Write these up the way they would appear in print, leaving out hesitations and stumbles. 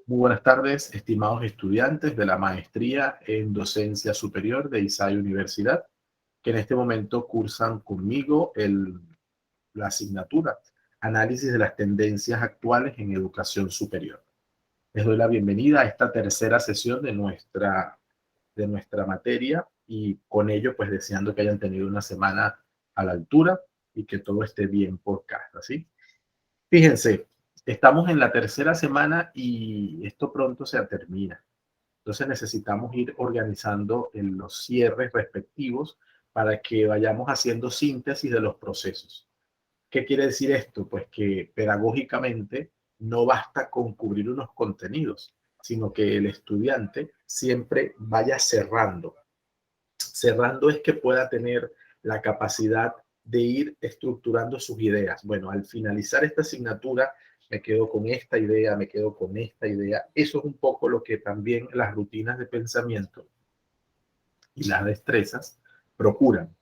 Muy buenas tardes, estimados estudiantes de la maestría en docencia superior de ISAI Universidad, que en este momento cursan conmigo la asignatura Análisis de las tendencias actuales en educación superior. Les doy la bienvenida a esta tercera sesión de nuestra materia y con ello pues deseando que hayan tenido una semana a la altura y que todo esté bien por casa, ¿sí? Fíjense, estamos en la tercera semana y esto pronto se termina. Entonces necesitamos ir organizando en los cierres respectivos para que vayamos haciendo síntesis de los procesos. ¿Qué quiere decir esto? Pues que pedagógicamente no basta con cubrir unos contenidos, sino que el estudiante siempre vaya cerrando. Cerrando es que pueda tener la capacidad de ir estructurando sus ideas. Bueno, al finalizar esta asignatura, me quedo con esta idea, me quedo con esta idea. Eso es un poco lo que también las rutinas de pensamiento y las destrezas procuran.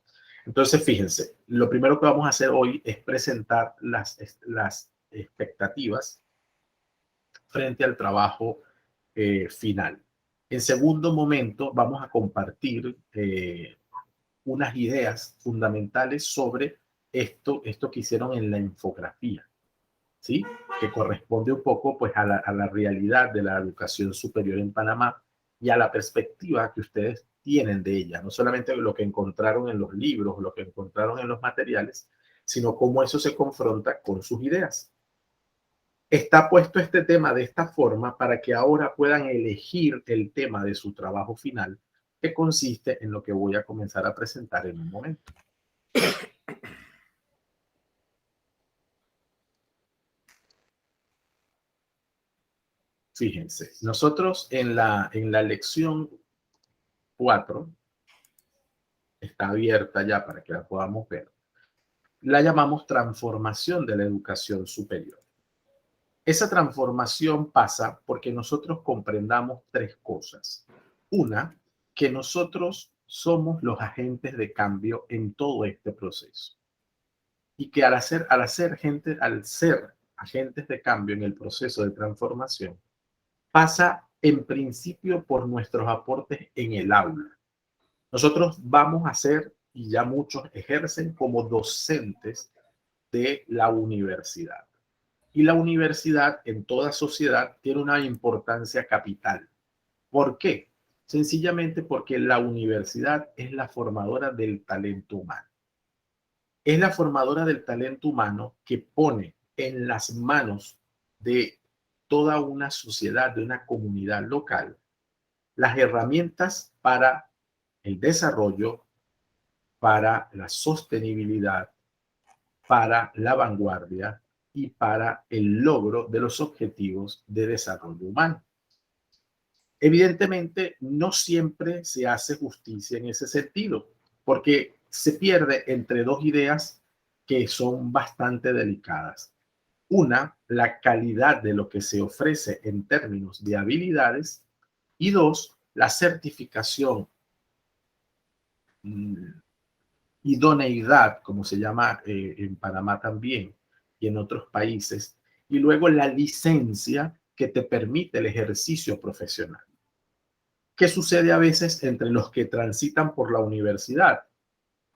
Entonces, fíjense, lo primero que vamos a hacer hoy es presentar las expectativas frente al trabajo final. En segundo momento, vamos a compartir unas ideas fundamentales sobre esto que hicieron en la infografía, ¿sí? Que corresponde un poco pues a la realidad de la educación superior en Panamá y a la perspectiva que ustedes tienen de ella, no solamente lo que encontraron en los libros, lo que encontraron en los materiales, sino cómo eso se confronta con sus ideas. Está puesto este tema de esta forma para que ahora puedan elegir el tema de su trabajo final, que consiste en lo que voy a comenzar a presentar en un momento. Fíjense, nosotros en la lección 4, está abierta ya para que la podamos ver, la llamamos transformación de la educación superior. Esa transformación pasa porque nosotros comprendamos tres cosas. Una, que nosotros somos los agentes de cambio en todo este proceso. Y que al ser agentes de cambio en el proceso de transformación, pasa en principio por nuestros aportes en el aula. Nosotros vamos a ser, y ya muchos ejercen como docentes de la universidad. Y la universidad en toda sociedad tiene una importancia capital. ¿Por qué? Sencillamente porque la universidad es la formadora del talento humano. Es la formadora del talento humano que pone en las manos de toda una sociedad, de una comunidad local, las herramientas para el desarrollo, para la sostenibilidad, para la vanguardia y para el logro de los objetivos de desarrollo humano. Evidentemente, no siempre se hace justicia en ese sentido, porque se pierde entre dos ideas que son bastante delicadas. Una, la calidad de lo que se ofrece en términos de habilidades, y dos, la certificación, idoneidad, como se llama en Panamá también y en otros países, y luego la licencia que te permite el ejercicio profesional. ¿Qué sucede a veces entre los que transitan por la universidad?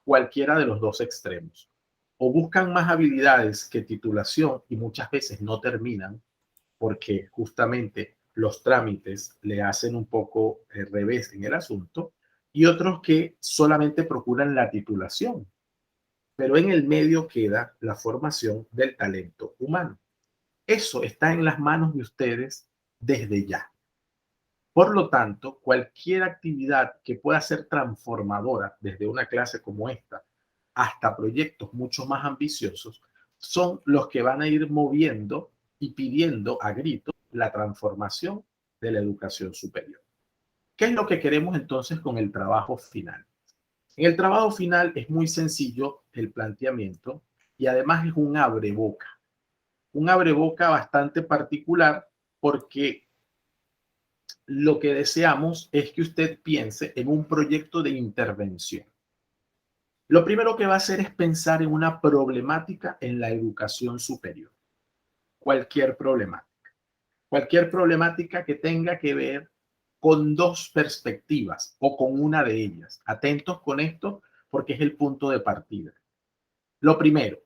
Cualquiera de los dos extremos. O buscan más habilidades que titulación y muchas veces no terminan porque justamente los trámites le hacen un poco el revés en el asunto, y otros que solamente procuran la titulación, pero en el medio queda la formación del talento humano. Eso está en las manos de ustedes desde ya. Por lo tanto, cualquier actividad que pueda ser transformadora, desde una clase como esta hasta proyectos mucho más ambiciosos, son los que van a ir moviendo y pidiendo a gritos la transformación de la educación superior. ¿Qué es lo que queremos entonces con el trabajo final? En el trabajo final es muy sencillo el planteamiento y además es un abreboca bastante particular, porque lo que deseamos es que usted piense en un proyecto de intervención. Lo primero que va a hacer es pensar en una problemática en la educación superior, cualquier problemática. Cualquier problemática que tenga que ver con dos perspectivas o con una de ellas. Atentos con esto porque es el punto de partida. Lo primero,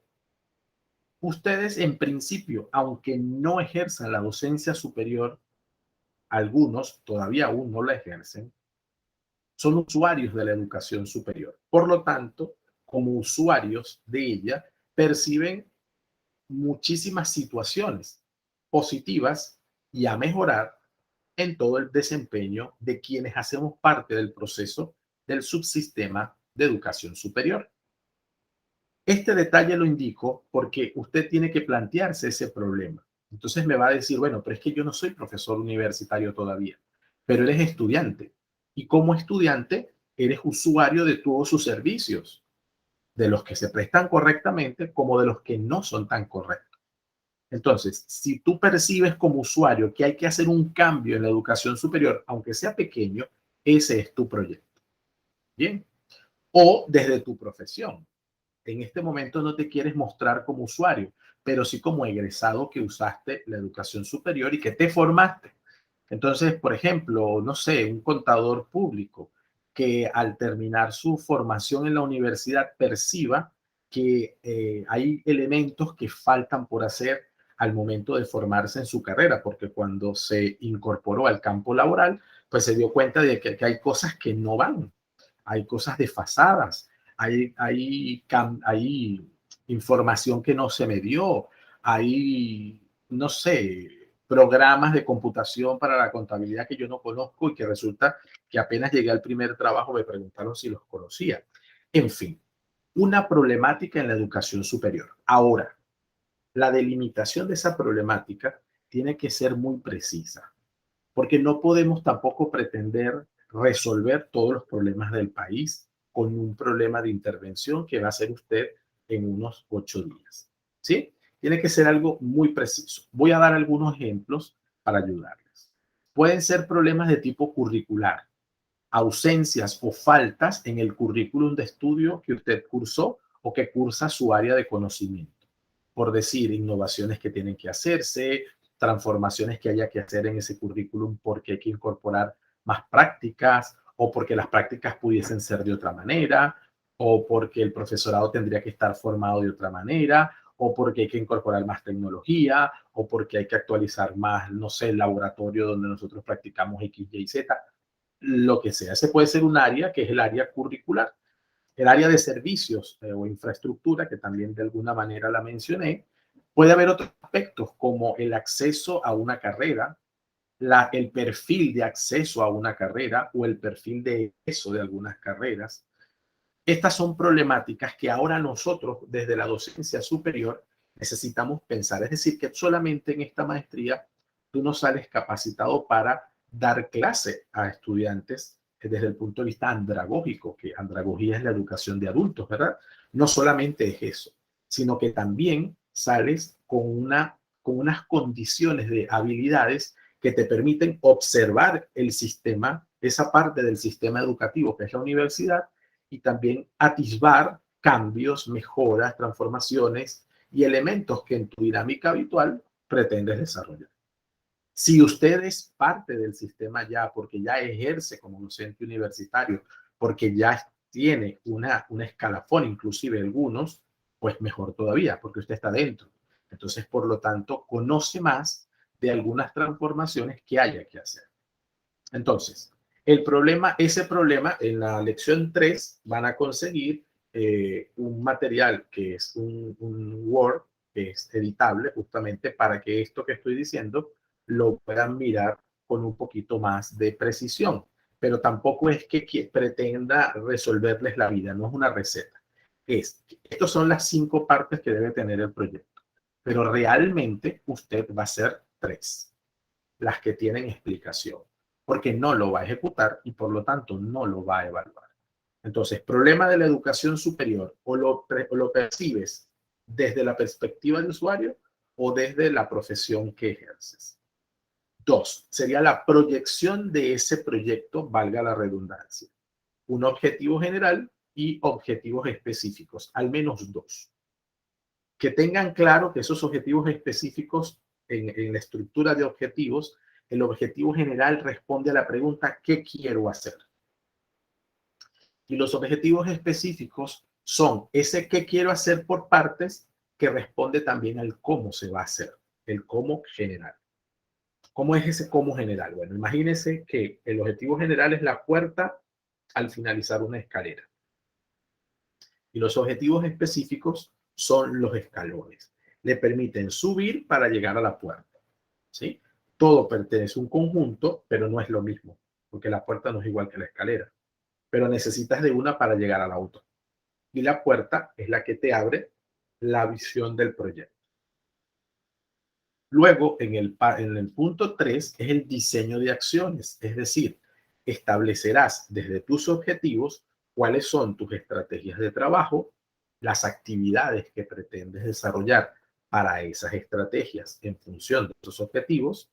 ustedes en principio, aunque no ejerzan la docencia superior, algunos todavía aún no la ejercen, son usuarios de la educación superior. Por lo tanto, como usuarios de ella, perciben muchísimas situaciones positivas y a mejorar en todo el desempeño de quienes hacemos parte del proceso del subsistema de educación superior. Este detalle lo indico porque usted tiene que plantearse ese problema. Entonces me va a decir, bueno, pero es que yo no soy profesor universitario todavía, pero eres estudiante. Y como estudiante, eres usuario de todos sus servicios, de los que se prestan correctamente como de los que no son tan correctos. Entonces, si tú percibes como usuario que hay que hacer un cambio en la educación superior, aunque sea pequeño, ese es tu proyecto. Bien. O desde tu profesión. En este momento no te quieres mostrar como usuario, pero sí como egresado que usaste la educación superior y que te formaste. Entonces, por ejemplo, no sé, un contador público que al terminar su formación en la universidad perciba que hay elementos que faltan por hacer al momento de formarse en su carrera, porque cuando se incorporó al campo laboral, pues se dio cuenta de que hay cosas que no van, hay cosas desfasadas, hay información que no se me dio, hay, no sé, programas de computación para la contabilidad que yo no conozco y que resulta que apenas llegué al primer trabajo me preguntaron si los conocía. En fin, una problemática en la educación superior. Ahora, la delimitación de esa problemática tiene que ser muy precisa, porque no podemos tampoco pretender resolver todos los problemas del país con un problema de intervención que va a hacer usted en unos 8 días. ¿Sí? Tiene que ser algo muy preciso. Voy a dar algunos ejemplos para ayudarles. Pueden ser problemas de tipo curricular, ausencias o faltas en el currículum de estudio que usted cursó o que cursa su área de conocimiento. Por decir, innovaciones que tienen que hacerse, transformaciones que haya que hacer en ese currículum porque hay que incorporar más prácticas o porque las prácticas pudiesen ser de otra manera o porque el profesorado tendría que estar formado de otra manera o porque hay que incorporar más tecnología o porque hay que actualizar más, no sé, el laboratorio donde nosotros practicamos X, Y, Z, lo que sea. Ese puede ser un área que es el área curricular. El área de servicios o infraestructura, que también de alguna manera la mencioné, puede haber otros aspectos como el acceso a una carrera, el perfil de acceso a una carrera o el perfil de egreso de algunas carreras. Estas son problemáticas que ahora nosotros desde la docencia superior necesitamos pensar. Es decir, que solamente en esta maestría tú no sales capacitado para dar clase a estudiantes desde el punto de vista andragógico, que andragogía es la educación de adultos, ¿verdad? No solamente es eso, sino que también sales con unas condiciones de habilidades que te permiten observar el sistema, esa parte del sistema educativo que es la universidad, y también atisbar cambios, mejoras, transformaciones y elementos que en tu dinámica habitual pretendes desarrollar. Si usted es parte del sistema ya, porque ya ejerce como docente universitario, porque ya tiene una escalafón, inclusive algunos, pues mejor todavía, porque usted está dentro. Entonces, por lo tanto, conoce más de algunas transformaciones que haya que hacer. Entonces, ese problema, en la lección 3 van a conseguir un material que es un Word, que es editable justamente para que esto que estoy diciendo lo puedan mirar con un poquito más de precisión. Pero tampoco es que pretenda resolverles la vida, no es una receta. Estas son las 5 partes que debe tener el proyecto. Pero realmente usted va a hacer 3 las que tienen explicación, porque no lo va a ejecutar y por lo tanto no lo va a evaluar. Entonces, problema de la educación superior, o lo percibes desde la perspectiva del usuario o desde la profesión que ejerces. 2, sería la proyección de ese proyecto, valga la redundancia. Un objetivo general y objetivos específicos, al menos 2. Que tengan claro que esos objetivos específicos en la estructura de objetivos, el objetivo general responde a la pregunta ¿qué quiero hacer? Y los objetivos específicos son ese qué quiero hacer por partes que responde también al cómo se va a hacer, el cómo general. ¿Cómo es ese cómo general? Bueno, imagínense que el objetivo general es la puerta al finalizar una escalera. Y los objetivos específicos son los escalones. Le permiten subir para llegar a la puerta, ¿sí? Todo pertenece a un conjunto, pero no es lo mismo, porque la puerta no es igual que la escalera. Pero necesitas de una para llegar a la otra. Y la puerta es la que te abre la visión del proyecto. Luego, en el punto 3 es el diseño de acciones, es decir, establecerás desde tus objetivos cuáles son tus estrategias de trabajo, las actividades que pretendes desarrollar para esas estrategias en función de tus objetivos,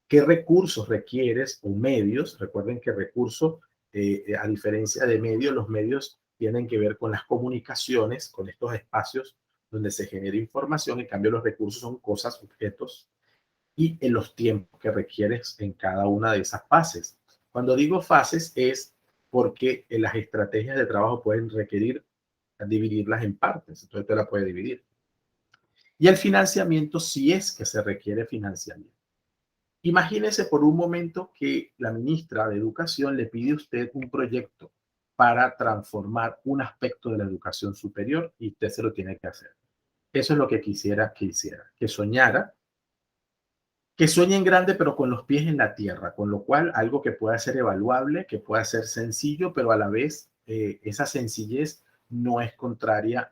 qué recursos requieres o medios. Recuerden que recursos, a diferencia de medios, los medios tienen que ver con las comunicaciones, con estos espacios donde se genera información. En cambio, los recursos son cosas, objetos, y en los tiempos que requieres en cada una de esas fases. Cuando digo fases es porque las estrategias de trabajo pueden requerir dividirlas en partes, entonces te la puede dividir. Y el financiamiento, si es que se requiere financiamiento. Imagínese por un momento que la ministra de Educación le pide a usted un proyecto para transformar un aspecto de la educación superior y usted se lo tiene que hacer. Eso es lo que quisiera que hiciera, que soñara, que sueñe en grande pero con los pies en la tierra, con lo cual algo que pueda ser evaluable, que pueda ser sencillo, pero a la vez esa sencillez no es contraria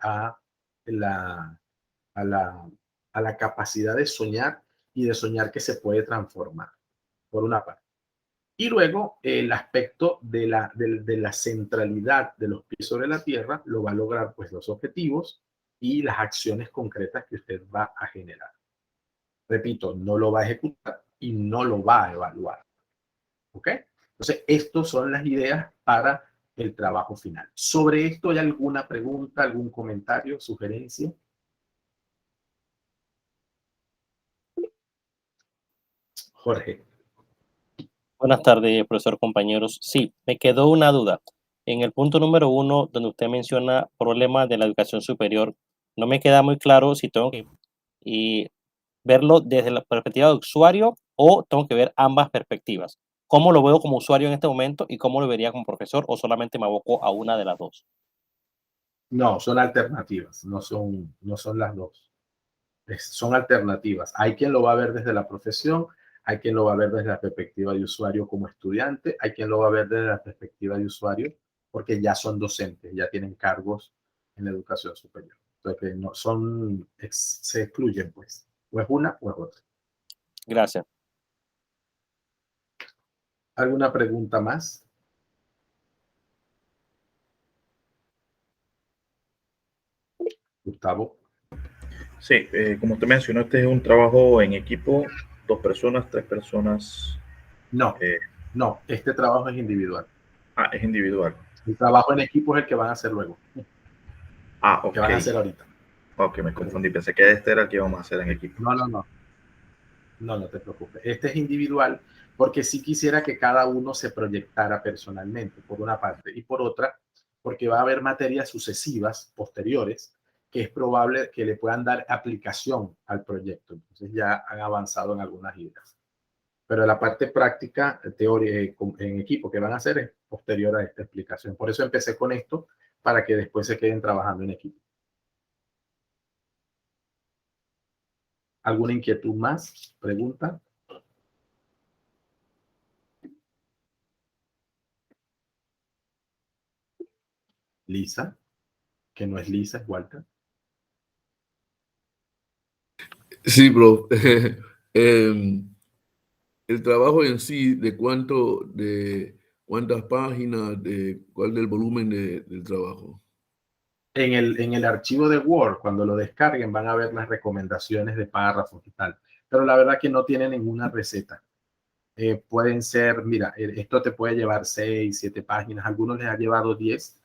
la, a, la, a la capacidad de soñar y de soñar que se puede transformar, por una parte. Y luego el aspecto de la centralidad de los pies sobre la tierra lo va a lograr pues los objetivos y las acciones concretas que usted va a generar. Repito, no lo va a ejecutar y no lo va a evaluar. ¿Ok? Entonces, estas son las ideas para el trabajo final. ¿Sobre esto hay alguna pregunta, algún comentario, sugerencia? Jorge. Buenas tardes, profesor, compañeros. Sí, me quedó una duda. En el punto número 1, donde usted menciona problemas de la educación superior, no me queda muy claro si tengo que verlo desde la perspectiva de usuario o tengo que ver ambas perspectivas. ¿Cómo lo veo como usuario en este momento y cómo lo vería como profesor o solamente me aboco a una de las dos? No, son alternativas, no son las dos. Son alternativas. Hay quien lo va a ver desde la profesión, hay quien lo va a ver desde la perspectiva de usuario como estudiante, hay quien lo va a ver desde la perspectiva de usuario porque ya son docentes, ya tienen cargos en la educación superior. Entonces, que no son, se excluyen, pues. O es una o es otra. Gracias. ¿Alguna pregunta más? Gustavo. Sí, como usted mencionó, este es un trabajo en equipo, 2 personas, 3 personas. No, eh, no, este trabajo es individual. es individual. El trabajo en equipo es el que van a hacer luego, que Ok. van a hacer ahorita. Ok, me confundí. Pensé que este era el que íbamos a hacer en equipo. No, no, no. No, no te preocupes. Este es individual porque sí quisiera que cada uno se proyectara personalmente, por una parte, y por otra, porque va a haber materias sucesivas, posteriores, que es probable que le puedan dar aplicación al proyecto. Entonces ya han avanzado en algunas ideas. Pero la parte práctica, teoría en equipo que van a hacer es posterior a esta explicación. Por eso empecé con esto, para que después se queden trabajando en equipo. ¿Alguna inquietud más? ¿Pregunta? Lisa, que no es Lisa, es Walter. Sí, bro. El trabajo en sí, de cuántas páginas, de cuál del volumen del trabajo. En el archivo de Word, cuando lo descarguen, van a ver las recomendaciones de párrafos y tal. Pero la verdad que no tiene ninguna receta. Pueden ser, mira, esto te puede llevar 6, 7 páginas. Algunos les ha llevado 10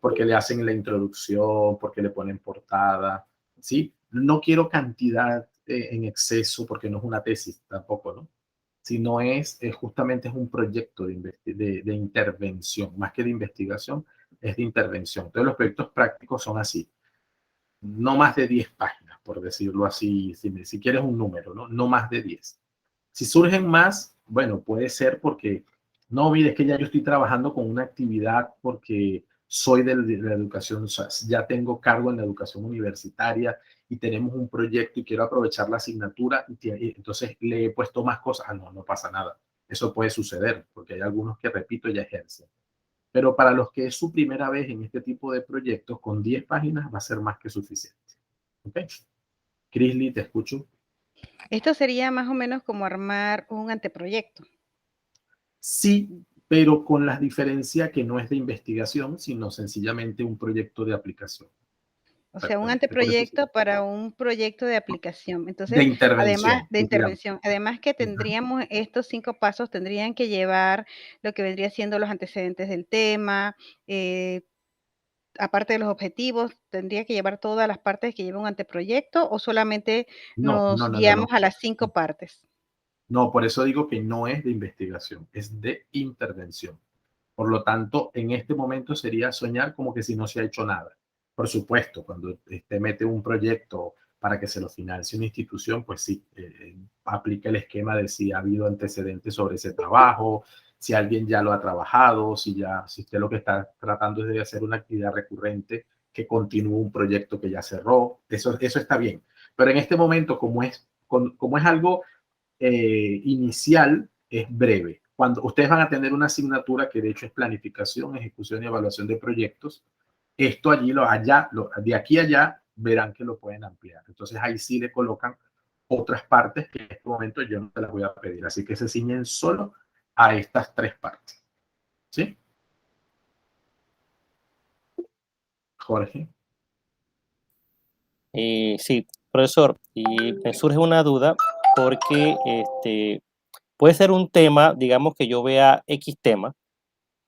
porque le hacen la introducción, porque le ponen portada. ¿Sí? No quiero cantidad en exceso, porque no es una tesis tampoco, ¿no? Sino justamente es un proyecto de intervención, más que de investigación, es de intervención. Entonces los proyectos prácticos son así, no más de 10 páginas, por decirlo así, si quieres un número, ¿no? No más de 10. Si surgen más, bueno, puede ser porque, no, mire, es que ya yo estoy trabajando con una actividad porque soy de la educación, o sea, ya tengo cargo en la educación universitaria y tenemos un proyecto y quiero aprovechar la asignatura y entonces le he puesto más cosas. Ah, no, no pasa nada. Eso puede suceder porque hay algunos que, repito, ya ejercen. Pero para los que es su primera vez en este tipo de proyectos, con 10 páginas va a ser más que suficiente. ¿Ok? Chrisley, te escucho. Esto sería más o menos como armar un anteproyecto. Sí, pero con la diferencia que no es de investigación, sino sencillamente un proyecto de aplicación. O sea, un Exactamente. Por eso anteproyecto para un proyecto de aplicación. de Entonces, además intervención. de intervención, además que Ajá. tendríamos estos 5 pasos, tendrían que llevar lo que vendría siendo los antecedentes del tema, aparte de los objetivos, ¿tendría que llevar todas las partes que lleva un anteproyecto o solamente No, nos no, no, no, guiamos no. a las 5 partes? No, por eso digo que no es de investigación, es de intervención. Por lo tanto, en este momento sería soñar como que si no se ha hecho nada. Por supuesto, cuando usted mete un proyecto para que se lo financie una institución, pues sí, aplica el esquema de si ha habido antecedentes sobre ese trabajo, si alguien ya lo ha trabajado, si usted lo que está tratando es de hacer una actividad recurrente que continúe un proyecto que ya cerró, eso está bien. Pero en este momento, como es algo inicial, es breve. Cuando ustedes van a tener una asignatura que de hecho es planificación, ejecución y evaluación de proyectos, esto de aquí a allá verán que lo pueden ampliar. Entonces ahí sí le colocan otras partes que en este momento yo no te las voy a pedir. Así que se ciñen solo a estas 3 partes. ¿Sí? Jorge. Sí, profesor, y me surge una duda porque puede ser un tema, digamos que yo vea X tema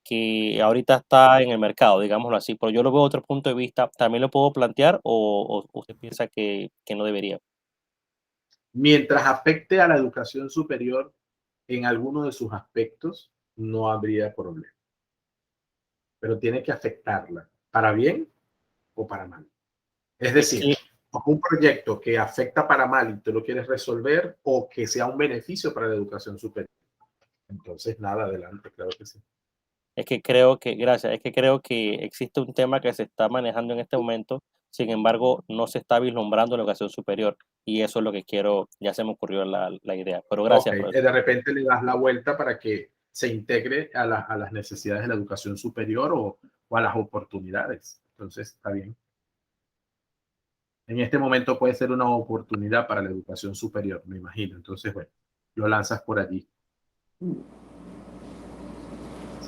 que ahorita está en el mercado, digámoslo así, pero yo lo veo de otro punto de vista, ¿también lo puedo plantear o usted piensa que no debería? Mientras afecte a la educación superior en alguno de sus aspectos, no habría problema. Pero tiene que afectarla, para bien o para mal. Es Es decir, que, un proyecto que afecta para mal y tú lo quieres resolver o que sea un beneficio para la educación superior. Entonces, nada, adelante, claro que sí. gracias, es que creo que existe un tema que se está manejando en este momento, sin embargo, no se está vislumbrando la educación superior y eso es lo que quiero, ya se me ocurrió la idea, pero Ok, gracias, profesor. de repente le das la vuelta para que se integre a las necesidades de la educación superior o a las oportunidades. Entonces, está bien. En este momento puede ser una oportunidad para la educación superior, me imagino. Entonces, bueno, lo lanzas por allí.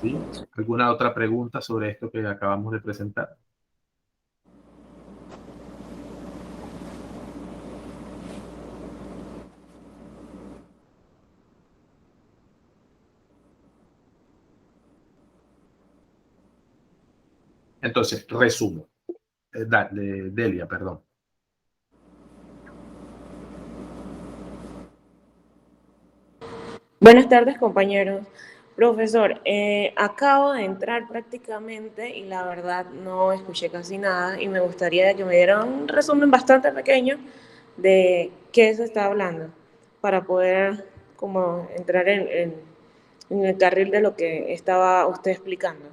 ¿Sí? ¿Alguna otra pregunta sobre esto que acabamos de presentar? Entonces, resumo. Delia, perdón. Buenas tardes, compañeros. Profesor, acabo de entrar prácticamente y la verdad no escuché casi nada y me gustaría que me diera un resumen bastante pequeño de qué se está hablando para poder como entrar en el carril de lo que estaba usted explicando.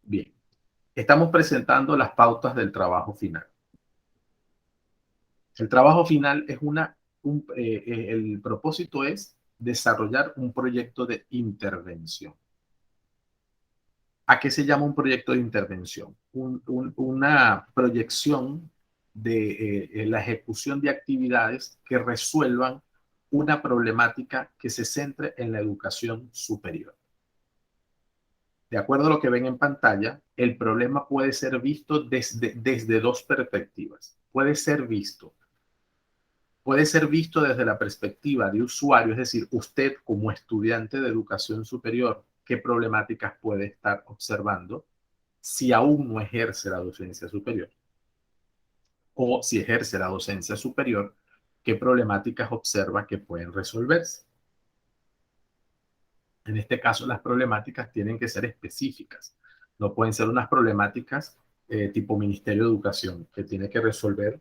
Bien. Estamos presentando las pautas del trabajo final. El trabajo final es el propósito es desarrollar un proyecto de intervención. ¿A qué se llama un proyecto de intervención? Una proyección de la ejecución de actividades que resuelvan una problemática que se centre en la educación superior. De acuerdo a lo que ven en pantalla, el problema puede ser visto desde 2 perspectivas. Puede ser visto desde la perspectiva de usuario, es decir, usted como estudiante de educación superior qué problemáticas puede estar observando si aún no ejerce la docencia superior. O si ejerce la docencia superior, qué problemáticas observa que pueden resolverse. En este caso, las problemáticas tienen que ser específicas. No pueden ser unas problemáticas tipo Ministerio de Educación, que tiene que resolver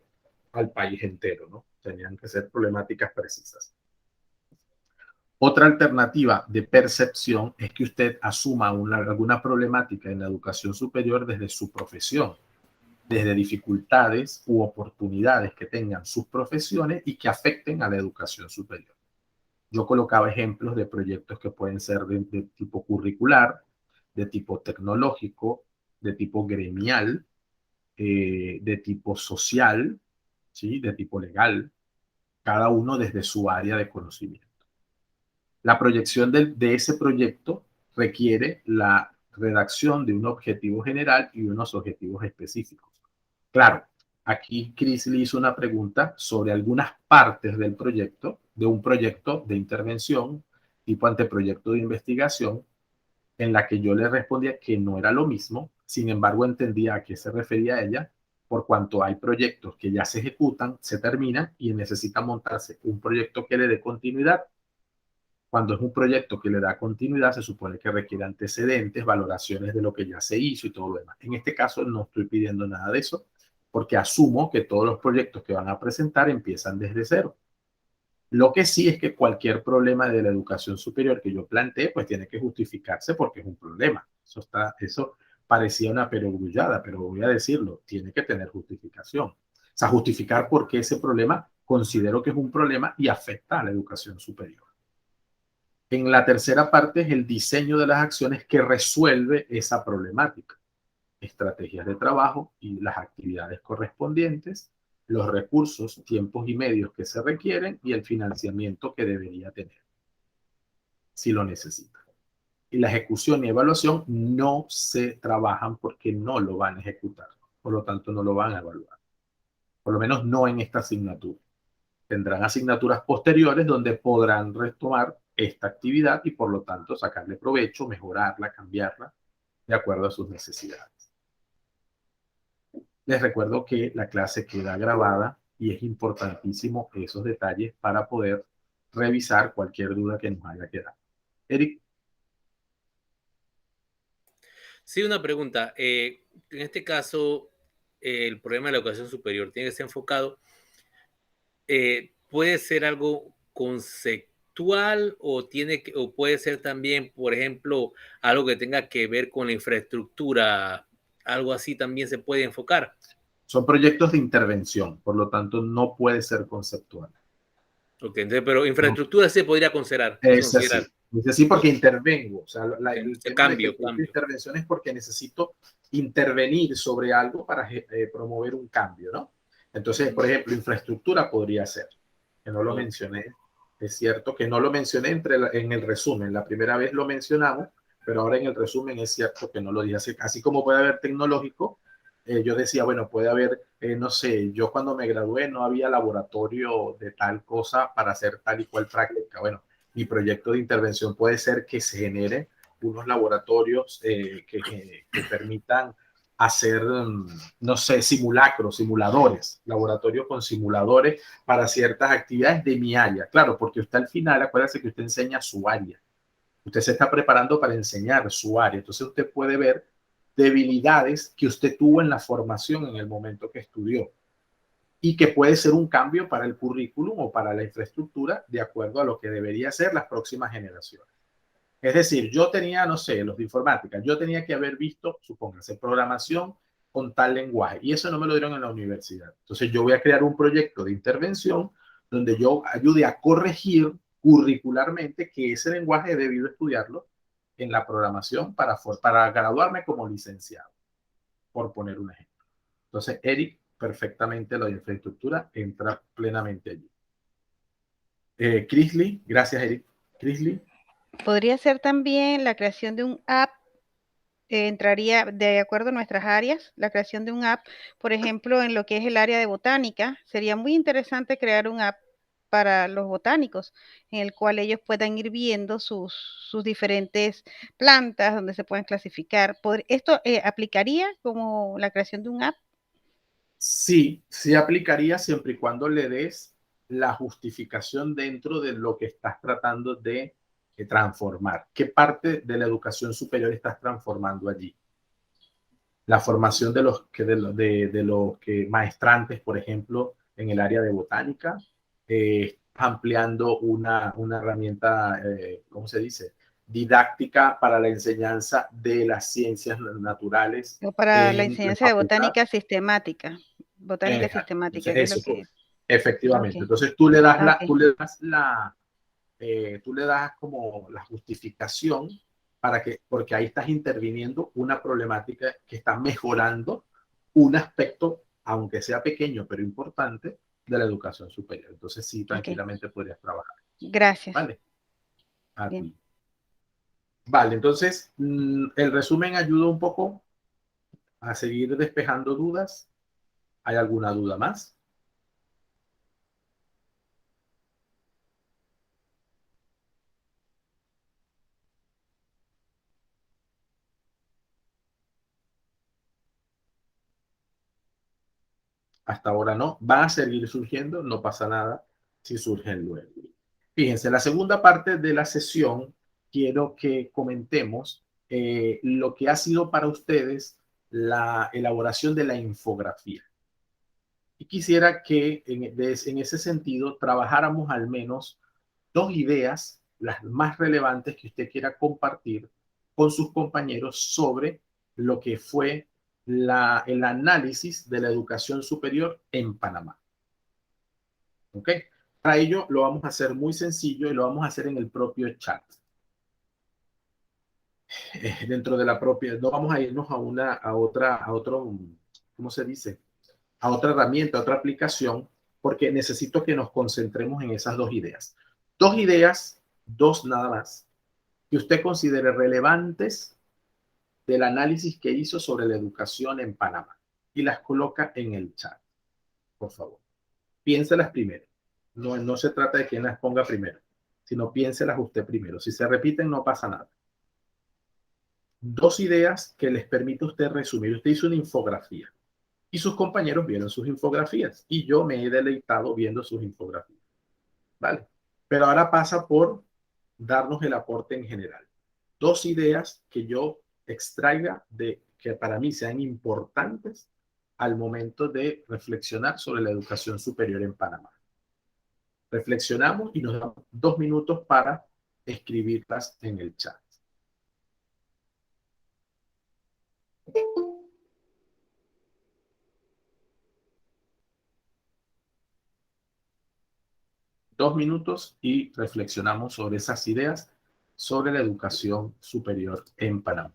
al país entero, ¿no? Tenían que ser problemáticas precisas. Otra alternativa de percepción es que usted asuma alguna problemática en la educación superior desde su profesión, desde dificultades u oportunidades que tengan sus profesiones y que afecten a la educación superior. Yo colocaba ejemplos de proyectos que pueden ser de tipo curricular, de tipo tecnológico, de tipo gremial, de tipo social, ¿sí? De tipo legal, cada uno desde su área de conocimiento. La proyección de ese proyecto requiere la redacción de un objetivo general y unos objetivos específicos. Claro, aquí Chris le hizo una pregunta sobre algunas partes del proyecto, de un proyecto de intervención, tipo anteproyecto de investigación, en la que yo le respondía que no era lo mismo, sin embargo entendía a qué se refería ella, por cuanto hay proyectos que ya se ejecutan, se terminan y necesita montarse un proyecto que le dé continuidad. Cuando es un proyecto que le da continuidad, se supone que requiere antecedentes, valoraciones de lo que ya se hizo y todo lo demás. En este caso no estoy pidiendo nada de eso, porque asumo que todos los proyectos que van a presentar empiezan desde cero. Lo que sí es que cualquier problema de la educación superior que yo plantee, pues tiene que justificarse porque es un problema. Eso parecía una perogrullada, pero voy a decirlo, tiene que tener justificación. O sea, justificar por qué ese problema considero que es un problema y afecta a la educación superior. En la tercera parte es el diseño de las acciones que resuelve esa problemática. Estrategias de trabajo y las actividades correspondientes, los recursos, tiempos y medios que se requieren y el financiamiento que debería tener, si lo necesita. Y la ejecución y evaluación no se trabajan porque no lo van a ejecutar, por lo tanto no lo van a evaluar. Por lo menos no en esta asignatura. Tendrán asignaturas posteriores donde podrán retomar esta actividad y por lo tanto sacarle provecho, mejorarla, cambiarla de acuerdo a sus necesidades. Les recuerdo que la clase queda grabada y es importantísimo esos detalles para poder revisar cualquier duda que nos haya quedado. Eric. Sí, una pregunta. En este caso, el problema de la educación superior tiene que ser enfocado. ¿Puede ser algo conceptual o puede ser también, por ejemplo, algo que tenga que ver con la infraestructura? Algo así también se puede enfocar. Son proyectos de intervención, por lo tanto no puede ser conceptual. Ok, entonces, pero infraestructura se podría considerar. Es así porque intervengo. O sea, el tema cambio. De intervención es porque necesito intervenir sobre algo para promover un cambio, ¿no? Entonces, por ejemplo, infraestructura podría ser, que no lo mencioné. Es cierto que no lo mencioné en el resumen. La primera vez lo mencionamos, pero ahora en el resumen es cierto que no lo dije. Así como puede haber tecnológico, yo decía, bueno, puede haber, no sé, yo cuando me gradué no había laboratorio de tal cosa para hacer tal y cual práctica. Bueno, mi proyecto de intervención puede ser que se genere unos laboratorios que permitan hacer, no sé, simuladores, laboratorios con simuladores para ciertas actividades de mi área. Claro, porque usted al final, acuérdese que usted enseña su área. Usted se está preparando para enseñar su área. Entonces usted puede ver debilidades que usted tuvo en la formación en el momento que estudió y que puede ser un cambio para el currículum o para la infraestructura de acuerdo a lo que debería ser las próximas generaciones. Es decir, yo tenía, no sé, los de informática, yo tenía que haber visto, supóngase, programación con tal lenguaje y eso no me lo dieron en la universidad. Entonces yo voy a crear un proyecto de intervención donde yo ayude a corregir curricularmente que ese lenguaje he debido estudiarlo en la programación para graduarme como licenciado, por poner un ejemplo. Entonces, Eric, perfectamente lo de infraestructura entra plenamente allí. Chrisley, gracias, Eric. Chrisley. Podría ser también la creación de un app, entraría de acuerdo a nuestras áreas, la creación de un app, por ejemplo, en lo que es el área de botánica. Sería muy interesante crear un app para los botánicos, en el cual ellos puedan ir viendo sus diferentes plantas, donde se pueden clasificar. ¿Esto aplicaría como la creación de un app? Sí, sí aplicaría siempre y cuando le des la justificación dentro de lo que estás tratando de transformar. ¿Qué parte de la educación superior estás transformando allí? La formación de los que maestrantes, por ejemplo, en el área de botánica, ampliando una herramienta, ¿cómo se dice? Didáctica para la enseñanza de las ciencias naturales O para la en la enseñanza de facultad. botánica sistemática, Entonces, que es lo que... efectivamente. Ok, Entonces, tú le das ok. tú le das como la justificación porque ahí estás interviniendo una problemática que está mejorando un aspecto, aunque sea pequeño, pero importante, de la educación superior. Entonces, sí, Ok, tranquilamente podrías trabajar. gracias. ¿Vale? A Bien. ti. Vale, entonces, el resumen ayuda un poco a seguir despejando dudas. ¿Hay alguna duda más? Hasta ahora no. Van a seguir surgiendo, no pasa nada si surgen luego. Fíjense, la segunda parte de la sesión quiero que comentemos lo que ha sido para ustedes la elaboración de la infografía. Y quisiera que en ese sentido trabajáramos al menos dos ideas, las más relevantes que usted quiera compartir con sus compañeros sobre lo que fue el análisis de la educación superior en Panamá. ¿Ok? Para ello lo vamos a hacer muy sencillo y lo vamos a hacer en el propio chat. Dentro de la propia, no vamos a irnos a otro, ¿cómo se dice? A otra herramienta, a otra aplicación, porque necesito que nos concentremos en esas dos ideas. Dos ideas, dos nada más, que usted considere relevantes del análisis que hizo sobre la educación en Panamá y las coloca en el chat, por favor. Piénselas primero. No se trata de quién las ponga primero, sino piénselas usted primero. Si se repiten, no pasa nada. Dos ideas que les permite a usted resumir. Usted hizo una infografía y sus compañeros vieron sus infografías y yo me he deleitado viendo sus infografías. ¿Vale? Pero ahora pasa por darnos el aporte en general. Dos ideas que yo extraiga de que para mí sean importantes al momento de reflexionar sobre la educación superior en Panamá. Reflexionamos y nos damos 2 minutos para escribirlas en el chat. Dos minutos y reflexionamos sobre esas ideas sobre la educación superior en Panamá.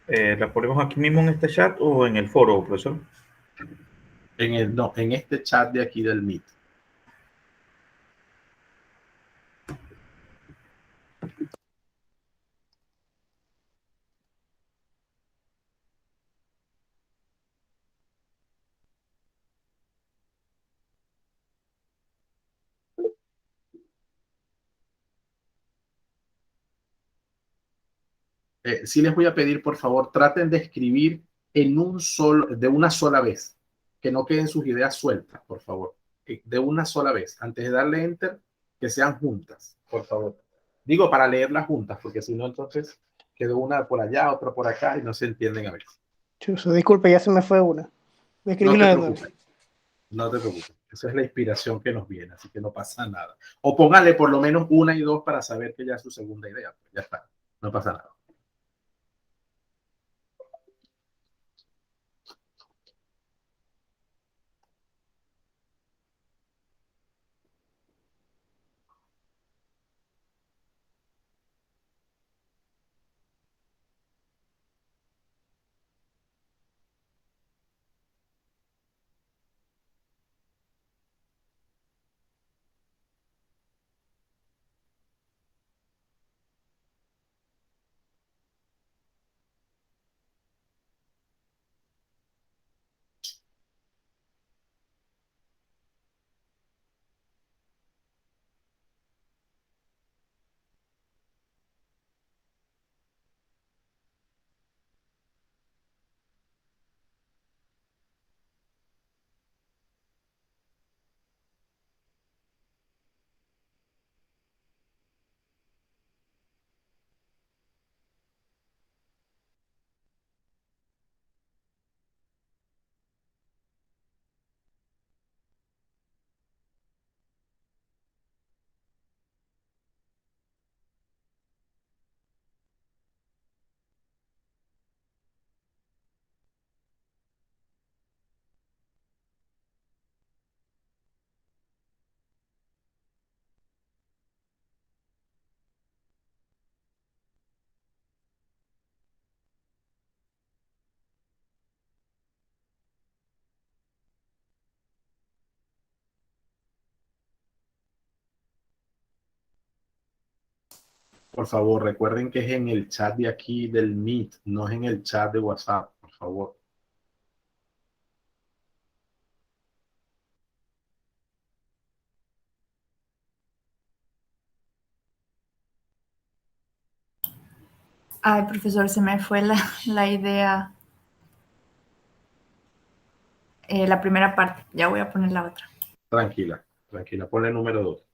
¿La ponemos aquí mismo en este chat o en el foro, profesor? No, en este chat de aquí del Meet. Sí les voy a pedir, por favor, traten de escribir de una sola vez, que no queden sus ideas sueltas, por favor, de una sola vez, antes de darle enter, que sean juntas, por favor. Digo, para leerlas juntas, porque si no, entonces quedó una por allá, otra por acá y no se entienden a veces. Chuso, disculpe, ya se me fue una. Voy a No escribirla te de nuevo. preocupes, no te preocupes. Esa es la inspiración que nos viene, así que no pasa nada. O póngale por lo menos una y dos para saber que ya es su segunda idea. Pues ya está, no pasa nada. Por favor, recuerden que es en el chat de aquí del Meet, no es en el chat de WhatsApp, por favor. Ay, profesor, se me fue la idea. La primera parte, ya voy a poner la otra. Tranquila, tranquila, ponle número 2.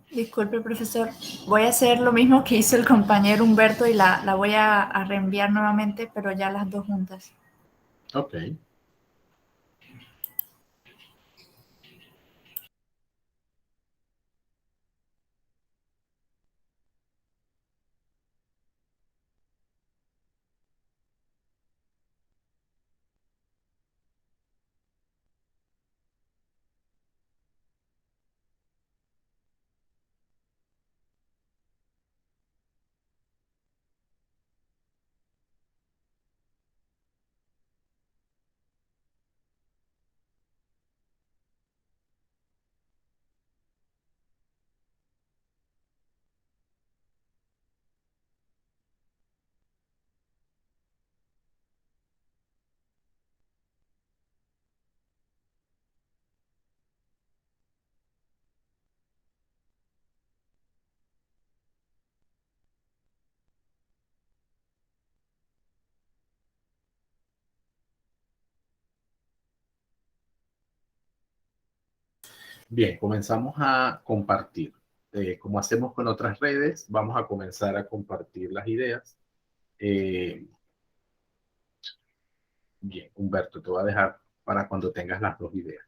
Disculpe, profesor. Voy a hacer lo mismo que hizo el compañero Humberto y la voy a reenviar nuevamente, pero ya las dos juntas. Ok. Bien, comenzamos a compartir. Como hacemos con otras redes, vamos a comenzar a compartir las ideas. Bien, Humberto, te voy a dejar para cuando tengas las dos ideas.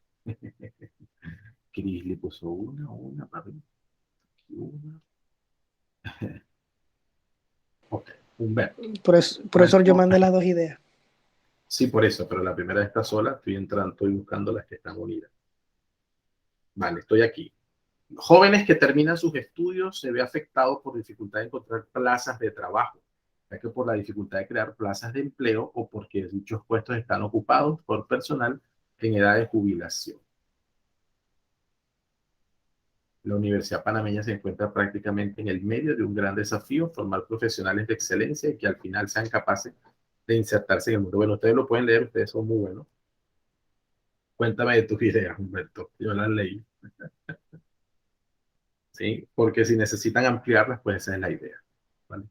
Cris le puso una, para mí, una. Ok, Humberto. Profesor, yo mandé las dos ideas. Sí, por eso, pero la primera está sola, estoy entrando, estoy buscando las que están unidas. Vale, estoy aquí. Jóvenes que terminan sus estudios se ve afectados por dificultad de encontrar plazas de trabajo. ya que por la dificultad de crear plazas de empleo o porque dichos puestos están ocupados por personal en edad de jubilación. La Universidad Panameña se encuentra prácticamente en el medio de un gran desafío, formar profesionales de excelencia y que al final sean capaces de insertarse en el mundo. Bueno, ustedes lo pueden leer, ustedes son muy buenos. Cuéntame de tus ideas, Humberto. Yo las leí. ¿Sí? Porque si necesitan ampliarlas, pues esa es la idea. ¿Vale?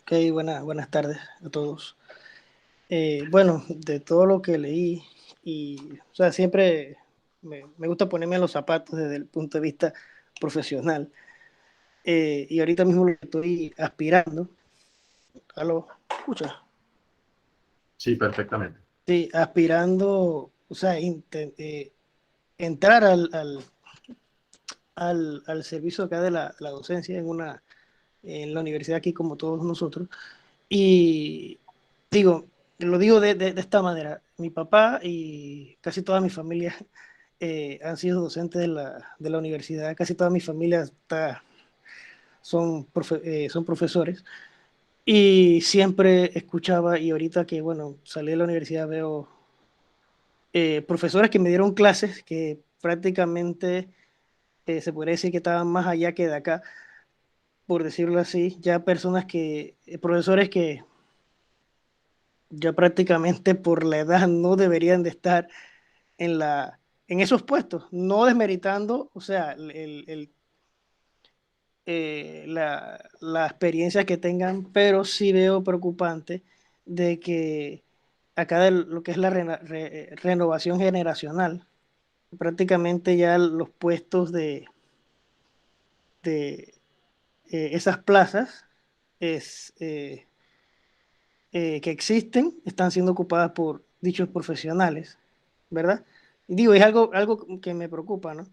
Ok, buenas tardes a todos. Bueno, de todo lo que leí, o sea, siempre me gusta ponerme en los zapatos desde el punto de vista profesional. Y ahorita mismo lo que estoy aspirando. ¿Aló? ¿Escucha? Sí, perfectamente. Sí, aspirando, o sea, entrar al servicio acá de la docencia en la universidad aquí como todos nosotros. Y lo digo de esta manera, mi papá y casi toda mi familia han sido docentes de la universidad, casi toda mi familia son profesores y siempre escuchaba y ahorita que, bueno, salí de la universidad veo profesores que me dieron clases que prácticamente se podría decir que estaban más allá que de acá, por decirlo así, ya profesores que ya prácticamente por la edad no deberían de estar en esos puestos, no desmeritando, o sea, la experiencia que tengan, pero sí veo preocupante de que acá de lo que es la renovación generacional, prácticamente ya los puestos de esas plazas es, que existen están siendo ocupadas por dichos profesionales, ¿verdad? Y digo, es algo que me preocupa, ¿no?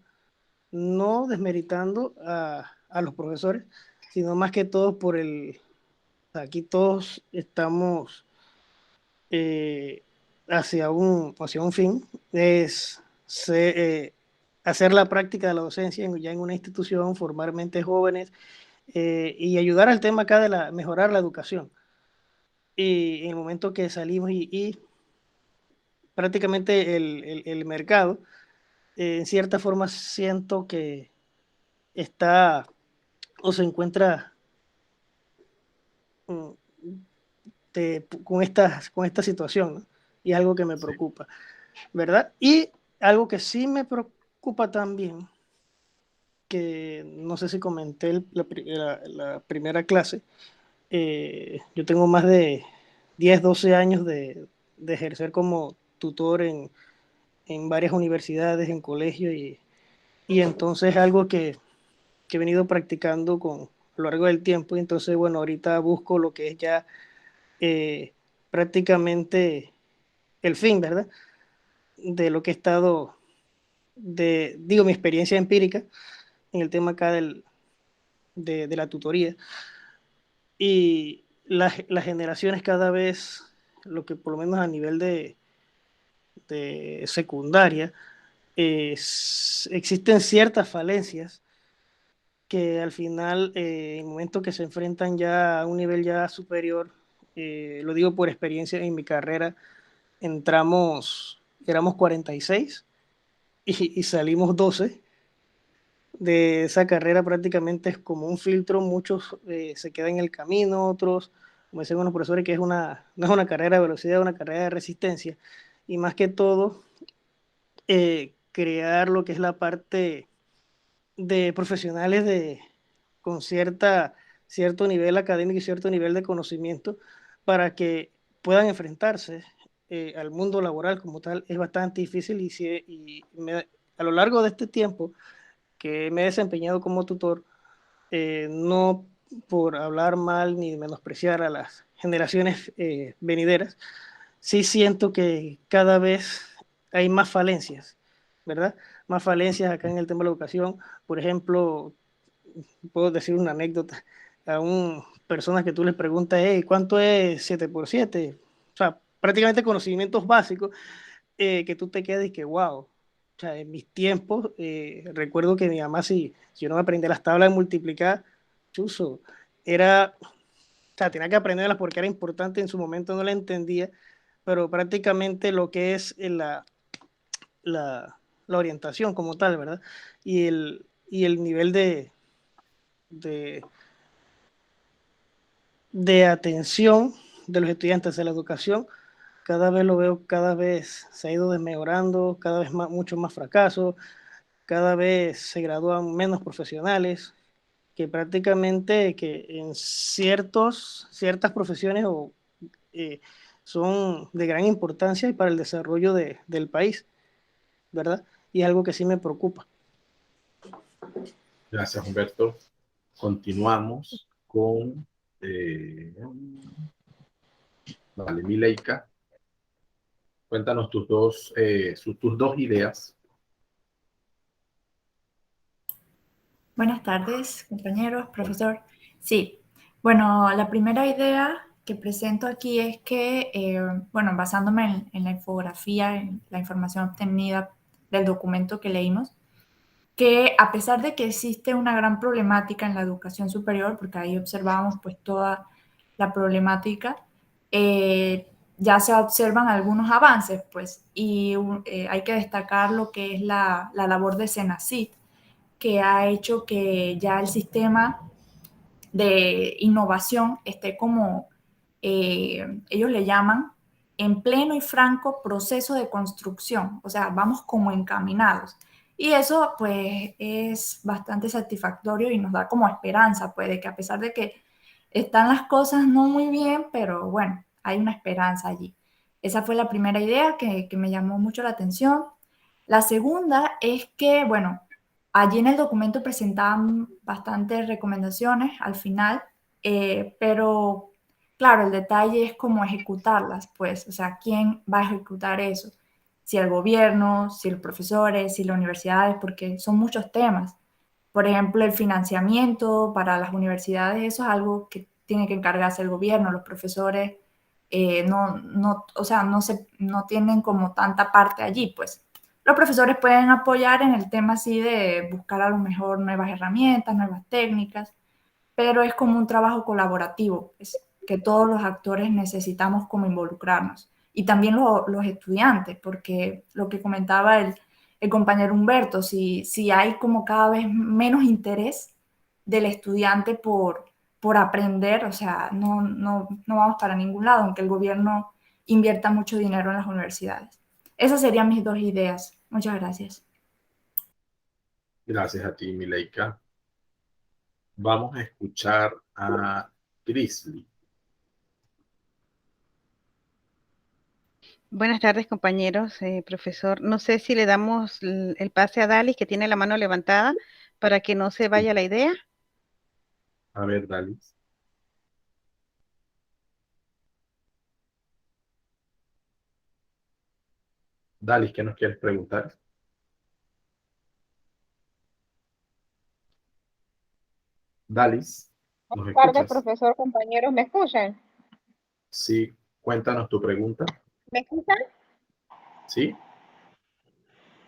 No desmeritando a los profesores, sino más que todo aquí todos estamos hacia un fin, es hacer la práctica de la docencia ya en una institución, formar mentes jóvenes y ayudar al tema acá de mejorar la educación. Y en el momento que salimos y prácticamente el mercado, en cierta forma siento que está o se encuentra mm, con esta situación, ¿no? Y es algo que me preocupa, ¿verdad? Y algo que sí me preocupa también, que no sé si comenté la primera clase, yo tengo más de 10, 12 años de ejercer como tutor en varias universidades, en colegios, y entonces algo que he venido practicando a lo largo del tiempo, y entonces, bueno, ahorita busco lo que es ya prácticamente el fin, ¿verdad? De lo que he estado, mi experiencia empírica en el tema acá de la tutoría. Y las generaciones cada vez, lo que por lo menos a nivel de secundaria, existen ciertas falencias que al final, en el momento que se enfrentan ya a un nivel ya superior, lo digo por experiencia en mi carrera, éramos 46 y salimos 12 de esa carrera. Prácticamente es como un filtro, muchos se quedan en el camino, otros, como dicen unos profesores, que no es una carrera de velocidad, es una carrera de resistencia, y más que todo, crear lo que es la parte de profesionales con cierto nivel académico y cierto nivel de conocimiento para que puedan enfrentarse al mundo laboral como tal. Es bastante difícil a lo largo de este tiempo que me he desempeñado como tutor, no por hablar mal ni menospreciar a las generaciones venideras, sí siento que cada vez hay más falencias, ¿verdad? Más falencias acá en el tema de la educación. Por ejemplo, puedo decir una anécdota. Personas que tú les preguntas, hey, ¿cuánto es 7 por 7? O sea, prácticamente conocimientos básicos que tú te quedas y que, wow. O sea, en mis tiempos, recuerdo que mi mamá, si yo no me aprendía las tablas de multiplicar, chuzo, era, o sea, tenía que aprenderlas porque era importante, en su momento no la entendía, pero prácticamente lo que es la orientación como tal, ¿verdad? Y el nivel de, de atención de los estudiantes a la educación, cada vez lo veo, cada vez se ha ido desmejorando, cada vez más, mucho más fracasos, cada vez se gradúan menos profesionales, que prácticamente que en ciertas profesiones son de gran importancia y para el desarrollo del país, ¿verdad? Y es algo que sí me preocupa. Gracias, Humberto. Continuamos con vale, Mileika. Cuéntanos tus dos ideas. Buenas tardes, compañeros, profesor. Sí, bueno, la primera idea que presento aquí es que, bueno, basándome en la infografía, en la información obtenida del documento que leímos, que a pesar de que existe una gran problemática en la educación superior, porque ahí observamos pues toda la problemática, ya se observan algunos avances, pues, y hay que destacar lo que es la labor de Senacid, que ha hecho que ya el sistema de innovación esté como ellos le llaman en pleno y franco proceso de construcción, o sea, vamos como encaminados. Y eso pues es bastante satisfactorio y nos da como esperanza, pues, de que a pesar de que están las cosas no muy bien, pero bueno, hay una esperanza allí. Esa fue la primera idea que me llamó mucho la atención. La segunda es que, bueno, allí en el documento presentaban bastantes recomendaciones al final, pero claro, el detalle es cómo ejecutarlas, pues, o sea, ¿quién va a ejecutar eso? Si el gobierno, si los profesores, si las universidades, porque son muchos temas. Por ejemplo, el financiamiento para las universidades, eso es algo que tiene que encargarse el gobierno, los profesores o sea, no tienen como tanta parte allí, pues. Los profesores pueden apoyar en el tema así de buscar a lo mejor nuevas herramientas, nuevas técnicas, pero es como un trabajo colaborativo, es que todos los actores necesitamos como involucrarnos. Y también los estudiantes, porque lo que comentaba el compañero Humberto, si hay como cada vez menos interés del estudiante por aprender, o sea, no vamos para ningún lado, aunque el gobierno invierta mucho dinero en las universidades. Esas serían mis dos ideas. Muchas gracias. Gracias a ti, Mileika. Vamos a escuchar a Grizzly. Buenas tardes, compañeros, profesor. No sé si le damos el pase a Dalis, que tiene la mano levantada, para que no se vaya la idea. A ver, Dalis. Dalis, ¿qué nos quieres preguntar? Dalis, ¿nos Buenas tardes, escuchas? profesor, compañeros, ¿me escuchan? Sí, cuéntanos tu pregunta. ¿Me escuchan? ¿Sí?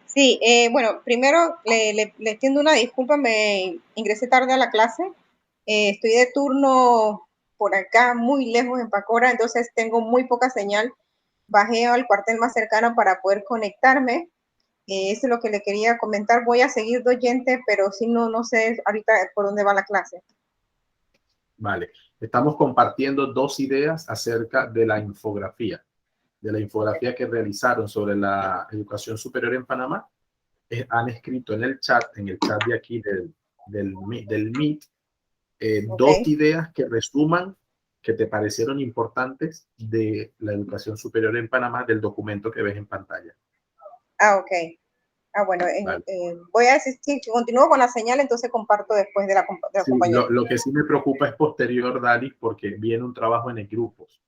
Sí, bueno, primero le extiendo una disculpa, me ingresé tarde a la clase, estoy de turno por acá, muy lejos en Pacora, entonces tengo muy poca señal, bajé al cuartel más cercano para poder conectarme, eso es lo que le quería comentar, voy a seguir de oyente, pero sí no sé ahorita por dónde va la clase. Vale. Estamos compartiendo dos ideas acerca de la infografía que realizaron sobre la educación superior en Panamá. Han escrito en el chat de aquí del Meet, dos ideas que resuman que te parecieron importantes de la educación superior en Panamá del documento que ves en pantalla. Ah, ok. Ah, bueno, Vale. voy a decir que continúo con la señal, entonces comparto después de la Sí, compañera. lo que sí me preocupa es posterior, Dalis, porque viene un trabajo en equipos.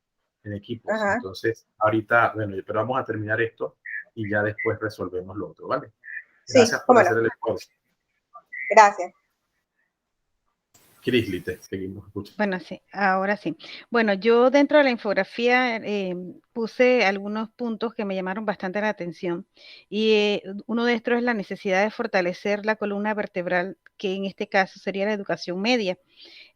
Ajá. Entonces, ahorita, bueno, pero vamos a terminar esto y ya después resolvemos lo otro, ¿vale? Sí, Gracias por cómo no. hacer el esfuerzo. Gracias. Chrisley, te seguimos escuchando. Bueno, sí, ahora sí. Bueno, yo dentro de la infografía puse algunos puntos que me llamaron bastante la atención y uno de estos es la necesidad de fortalecer la columna vertebral, que en este caso sería la educación media,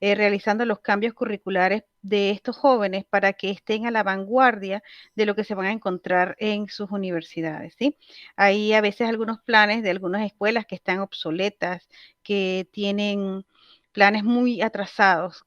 realizando los cambios curriculares de estos jóvenes para que estén a la vanguardia de lo que se van a encontrar en sus universidades, ¿sí? Hay a veces algunos planes de algunas escuelas que están obsoletas, que tienen planes muy atrasados,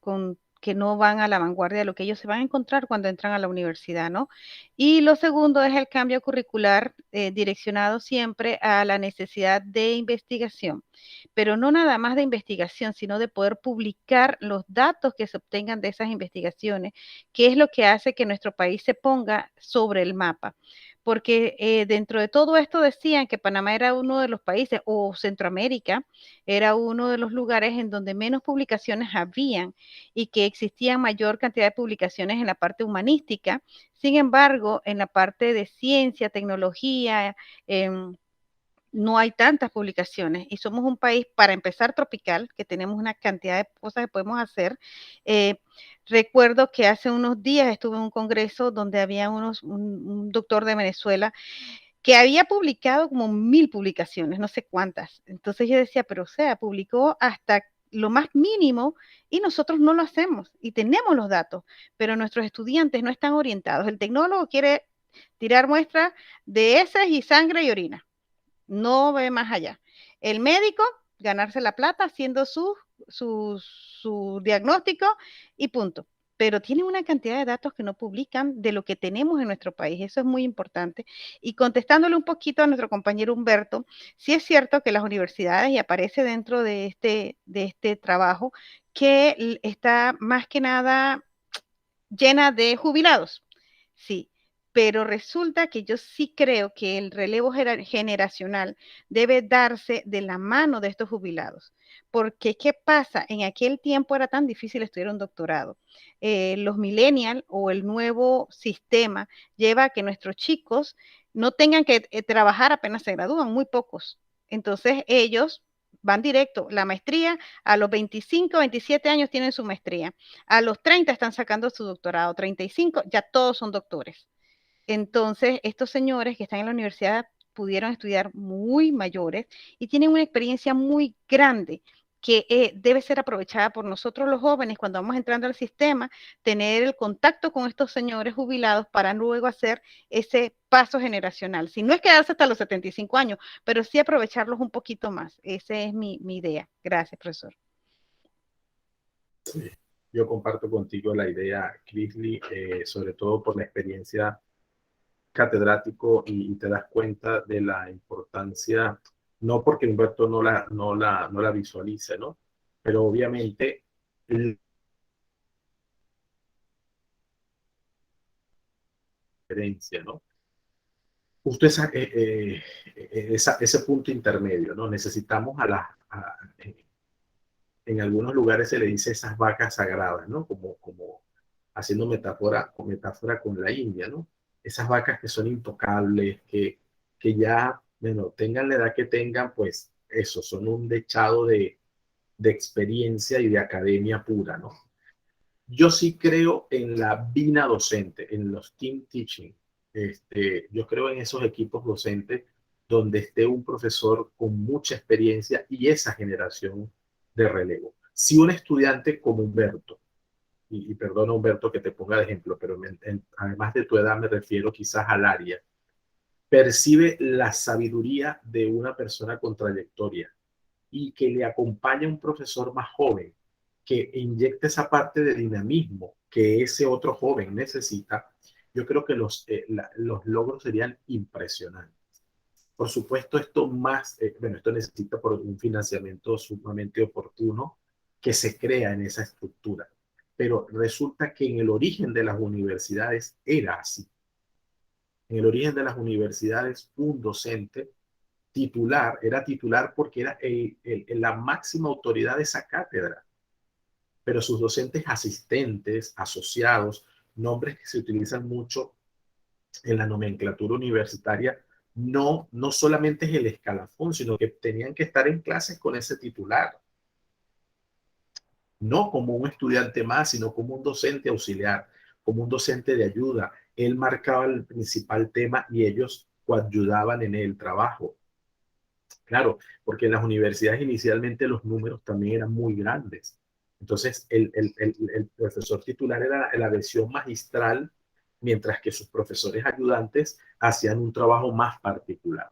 que no van a la vanguardia de lo que ellos se van a encontrar cuando entran a la universidad, ¿no? Y lo segundo es el cambio curricular direccionado siempre a la necesidad de investigación, pero no nada más de investigación, sino de poder publicar los datos que se obtengan de esas investigaciones, que es lo que hace que nuestro país se ponga sobre el mapa. Porque dentro de todo esto decían que Panamá era uno de los países, o Centroamérica, era uno de los lugares en donde menos publicaciones habían y que existía mayor cantidad de publicaciones en la parte humanística. Sin embargo, en la parte de ciencia, tecnología, no hay tantas publicaciones y somos un país, para empezar, tropical, que tenemos una cantidad de cosas que podemos hacer. Recuerdo que hace unos días estuve en un congreso donde había un doctor de Venezuela que había publicado como 1000 publicaciones, no sé cuántas. Entonces yo decía, pero o sea, publicó hasta lo más mínimo y nosotros no lo hacemos y tenemos los datos, pero nuestros estudiantes no están orientados. El tecnólogo quiere tirar muestras de heces y sangre y orina, no ve más allá. El médico, ganarse la plata haciendo su diagnóstico y punto. Pero tienen una cantidad de datos que no publican de lo que tenemos en nuestro país. Eso es muy importante. Y contestándole un poquito a nuestro compañero Humberto, sí es cierto que las universidades, y aparece dentro de este trabajo, que está más que nada llena de jubilados. Sí, pero resulta que yo sí creo que el relevo generacional debe darse de la mano de estos jubilados. Porque, ¿qué pasa? En aquel tiempo era tan difícil estudiar un doctorado. Los millennials o el nuevo sistema lleva a que nuestros chicos no tengan que trabajar apenas se gradúan, muy pocos. Entonces ellos van directo, la maestría, a los 25, 27 años tienen su maestría, a los 30 están sacando su doctorado, 35 ya todos son doctores. Entonces, estos señores que están en la universidad pudieron estudiar muy mayores y tienen una experiencia muy grande que debe ser aprovechada por nosotros los jóvenes cuando vamos entrando al sistema, tener el contacto con estos señores jubilados para luego hacer ese paso generacional. Si no es quedarse hasta los 75 años, pero sí aprovecharlos un poquito más. Esa es mi idea. Gracias, profesor. Sí, yo comparto contigo la idea, Chrisley, sobre todo por la experiencia catedrático y te das cuenta de la importancia, no porque Humberto no la visualice, ¿no? Pero obviamente la diferencia, ¿no? Justo ese punto intermedio, ¿no? Necesitamos en algunos lugares se le dice esas vacas sagradas, ¿no? Como haciendo metáfora con la India, ¿no? Esas vacas que son intocables, que ya, bueno, tengan la edad que tengan, pues eso, son un dechado de experiencia y de academia pura, ¿no? Yo sí creo en la vina docente, en los team teaching. Yo creo en esos equipos docentes donde esté un profesor con mucha experiencia y esa generación de relevo. Si un estudiante como Humberto, y perdona Humberto que te ponga de ejemplo, pero además de tu edad me refiero quizás al área, percibe la sabiduría de una persona con trayectoria y que le acompaña un profesor más joven que inyecte esa parte de dinamismo que ese otro joven necesita, yo creo que los logros serían impresionantes. Por supuesto, esto necesita por un financiamiento sumamente oportuno que se crea en esa estructura. Pero resulta que en el origen de las universidades era así. En el origen de las universidades, un docente titular era titular porque era la máxima autoridad de esa cátedra. Pero sus docentes asistentes, asociados, nombres que se utilizan mucho en la nomenclatura universitaria, no solamente es el escalafón, sino que tenían que estar en clases con ese titular. no como un estudiante más, sino como un docente auxiliar, como un docente de ayuda. Él marcaba el principal tema y ellos coayudaban en el trabajo. Claro, porque en las universidades inicialmente los números también eran muy grandes. Entonces, el profesor titular era la versión magistral, mientras que sus profesores ayudantes hacían un trabajo más particular.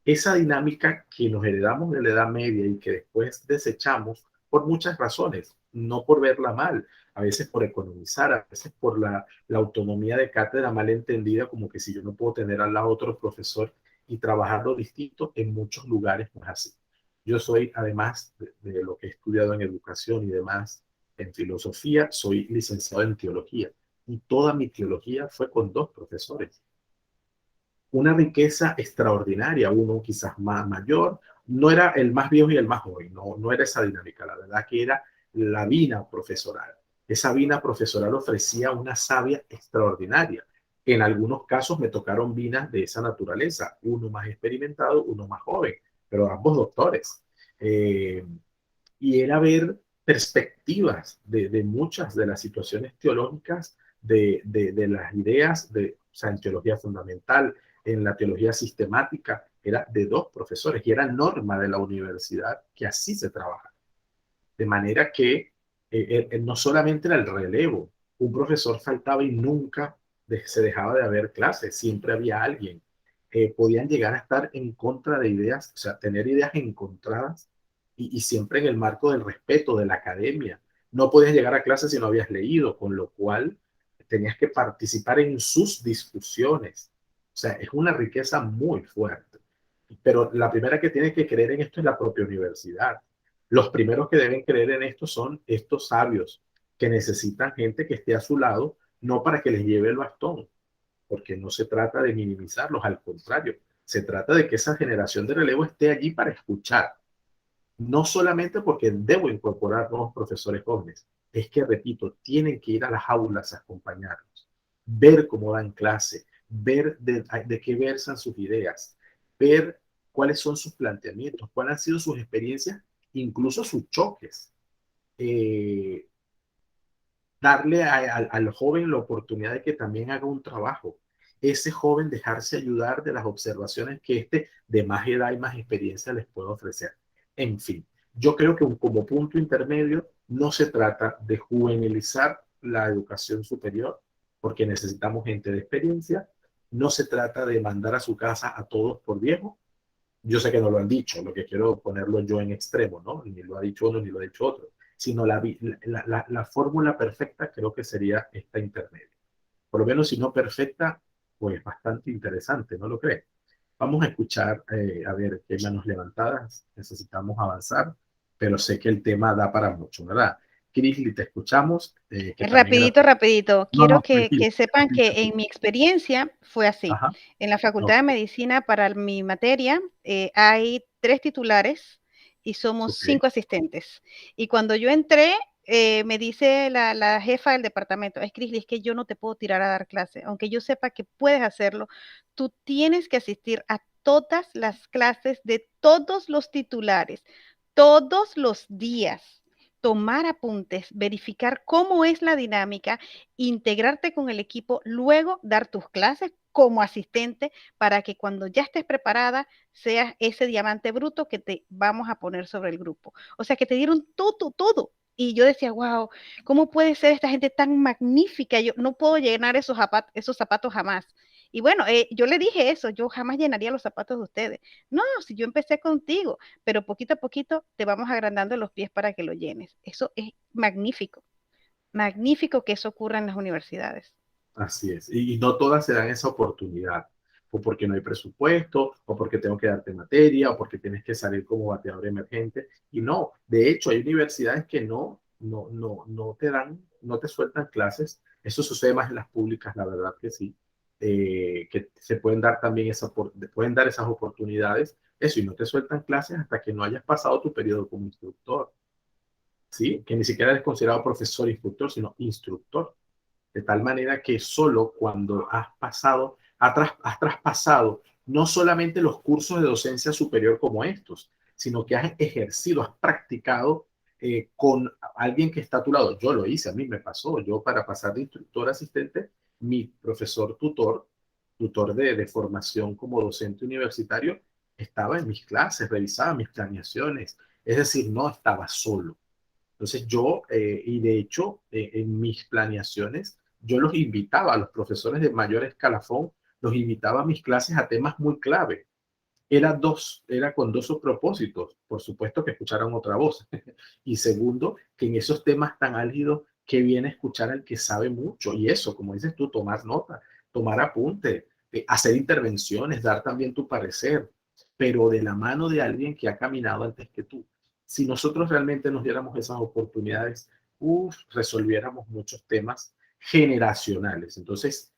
Esa dinámica que nos heredamos de la Edad Media y que después desechamos por muchas razones, no por verla mal, a veces por economizar, a veces por la autonomía de cátedra mal entendida, como que si yo no puedo tener al lado otro profesor y trabajarlo distinto, en muchos lugares no es así. Yo soy, además de lo que he estudiado en educación y demás, en filosofía, soy licenciado en teología y toda mi teología fue con 2 profesores. Una riqueza extraordinaria, uno quizás más mayor, no era el más viejo y el más joven, no era esa dinámica, la verdad que era la vina profesoral. Esa vina profesoral ofrecía una savia extraordinaria. En algunos casos me tocaron vinas de esa naturaleza, uno más experimentado, uno más joven, pero ambos doctores. Y era ver perspectivas de muchas de las situaciones teológicas, de las ideas, o sea, en teología fundamental, en la teología sistemática, era de 2 profesores y era norma de la universidad que así se trabaja. De manera que no solamente era el relevo, un profesor faltaba y nunca se dejaba de haber clases, siempre había alguien. Podían llegar a estar en contra de ideas, o sea, tener ideas encontradas y siempre en el marco del respeto de la academia. No podías llegar a clase si no habías leído, con lo cual tenías que participar en sus discusiones. O sea, es una riqueza muy fuerte. Pero la primera que tiene que creer en esto es la propia universidad. Los primeros que deben creer en esto son estos sabios que necesitan gente que esté a su lado, no para que les lleve el bastón, porque no se trata de minimizarlos, al contrario, se trata de que esa generación de relevo esté allí para escuchar. No solamente porque debo incorporar nuevos profesores jóvenes, es que, repito, tienen que ir a las aulas a acompañarlos, ver cómo dan clase, ver de qué versan sus ideas, ver cuáles son sus planteamientos, cuáles han sido sus experiencias, incluso sus choques. Darle al joven la oportunidad de que también haga un trabajo. Ese joven dejarse ayudar de las observaciones que de más edad y más experiencia les puede ofrecer. En fin, yo creo que como punto intermedio no se trata de juvenilizar la educación superior, porque necesitamos gente de experiencia. No se trata de mandar a su casa a todos por viejo. Yo sé que no lo han dicho, lo que quiero ponerlo yo en extremo, ¿no? Ni lo ha dicho uno ni lo ha dicho otro, sino la fórmula perfecta creo que sería esta intermedia. Por lo menos si no perfecta, pues bastante interesante, ¿no lo creen? Vamos a escuchar, a ver qué manos levantadas, necesitamos avanzar, pero sé que el tema da para mucho, ¿verdad? Krisly, te escuchamos. Rapidito. Quiero que tranquilo, sepan tranquilo. que en mi experiencia fue así. Ajá. En la Facultad de Medicina, para mi materia, hay 3 titulares y somos 5 asistentes. Y cuando yo entré, me dice la jefa del departamento, Krisly, es que yo no te puedo tirar a dar clase, aunque yo sepa que puedes hacerlo, tú tienes que asistir a todas las clases de todos los titulares, todos los días, tomar apuntes, verificar cómo es la dinámica, integrarte con el equipo, luego dar tus clases como asistente para que cuando ya estés preparada seas ese diamante bruto que te vamos a poner sobre el grupo. O sea, que te dieron todo. Y yo decía, wow, ¿cómo puede ser esta gente tan magnífica? Yo no puedo llenar esos zapatos jamás. Y bueno, yo le dije eso, yo jamás llenaría los zapatos de ustedes. No, si yo empecé contigo, pero poquito a poquito te vamos agrandando los pies para que lo llenes. Eso es magnífico que eso ocurra en las universidades. Así es, y no todas se dan esa oportunidad, o porque no hay presupuesto, o porque tengo que darte materia, o porque tienes que salir como bateador emergente, y no, de hecho hay universidades que no te sueltan clases. Eso sucede más en las públicas, la verdad que sí, que se pueden dar también pueden dar esas oportunidades, eso, y no te sueltan clases hasta que no hayas pasado tu periodo como instructor, ¿sí? Que ni siquiera eres considerado profesor instructor, sino instructor. De tal manera que solo cuando has traspasado no solamente los cursos de docencia superior como estos, sino que has ejercido, has practicado con alguien que está a tu lado. Yo lo hice, a mí me pasó. Yo para pasar de instructor a asistente, mi profesor tutor de formación como docente universitario, estaba en mis clases, revisaba mis planeaciones. Es decir, no estaba solo. Entonces yo, y de hecho, en mis planeaciones, yo los invitaba a los profesores de mayor escalafón, los invitaba a mis clases a temas muy clave. Era con dos propósitos. Por supuesto que escucharan otra voz. Y segundo, que en esos temas tan álgidos, que viene a escuchar al que sabe mucho. Y eso, como dices tú, tomar nota, tomar apunte, hacer intervenciones, dar también tu parecer, pero de la mano de alguien que ha caminado antes que tú. Si nosotros realmente nos diéramos esas oportunidades, resolviéramos muchos temas generacionales. Entonces,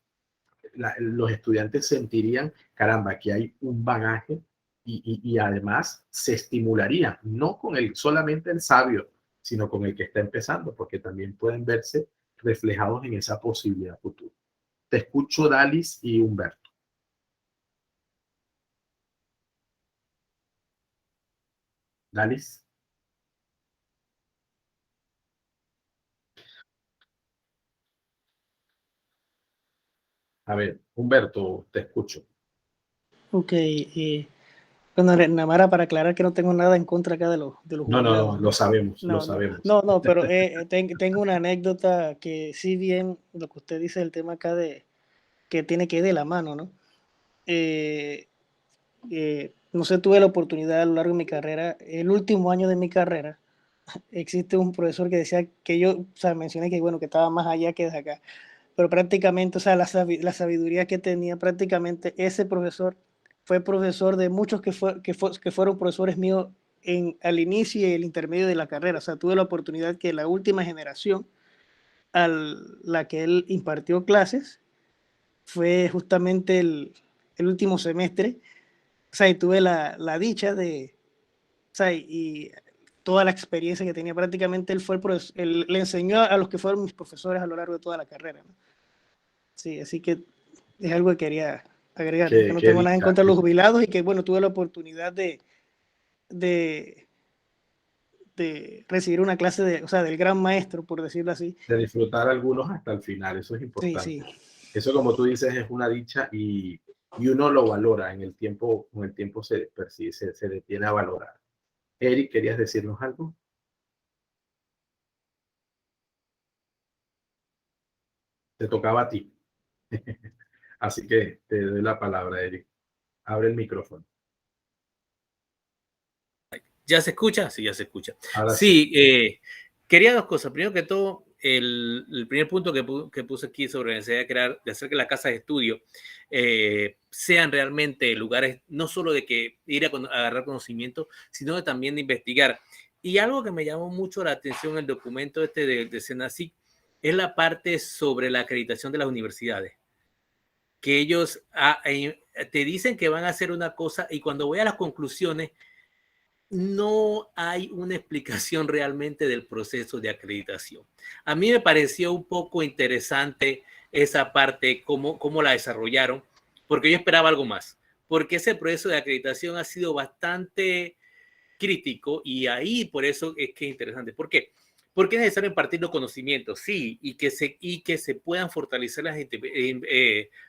los estudiantes sentirían, caramba, aquí hay un bagaje y además se estimularían, no con solamente el sabio, sino con el que está empezando, porque también pueden verse reflejados en esa posibilidad futura. Te escucho, Dalis y Humberto. Dalis. A ver, Humberto, te escucho. Ok, bueno, Namara, para aclarar que no tengo nada en contra acá de los jubilados. No, lo sabemos, No, lo sabemos. No, pero tengo una anécdota que sí bien lo que usted dice, el tema acá de que tiene que ir de la mano, ¿no? No sé, tuve la oportunidad a lo largo de mi carrera, el último año de mi carrera, existe un profesor que decía que yo, o sea, mencioné que bueno, que estaba más allá que desde acá, pero prácticamente, o sea, la sabiduría que tenía prácticamente ese profesor fue profesor de muchos que fueron profesores míos al inicio y el intermedio de la carrera. O sea, tuve la oportunidad que la última generación a la que él impartió clases fue justamente el último semestre. O sea, y tuve la dicha de, o sea, y toda la experiencia que tenía. Prácticamente él fue él le enseñó a los que fueron mis profesores a lo largo de toda la carrera, ¿no? Sí, así que es algo que quería agregar, que no tengo nada en contra de los jubilados y que, bueno, tuve la oportunidad de recibir una clase o sea, del gran maestro, por decirlo así. De disfrutar algunos hasta el final, eso es importante. Sí, sí. Eso, como tú dices, es una dicha y uno lo valora en el tiempo, con el tiempo se percibe, se detiene a valorar. Eric, ¿querías decirnos algo? Te tocaba a ti. Así que te doy la palabra, Eric. Abre el micrófono. ¿Ya se escucha? Sí, ya se escucha. Ahora sí, quería dos cosas. Primero que todo, el primer punto que puse aquí sobre la necesidad de hacer que las casas de estudio sean realmente lugares, no solo de que ir a agarrar conocimiento, sino también de investigar. Y algo que me llamó mucho la atención en el documento de Senacic es la parte sobre la acreditación de las universidades. Que ellos te dicen que van a hacer una cosa y cuando voy a las conclusiones, no hay una explicación realmente del proceso de acreditación. A mí me pareció un poco interesante esa parte, cómo la desarrollaron, porque yo esperaba algo más, porque ese proceso de acreditación ha sido bastante crítico y ahí por eso es que es interesante. ¿Por qué? Porque es necesario impartir los conocimientos, sí, y que se puedan fortalecer las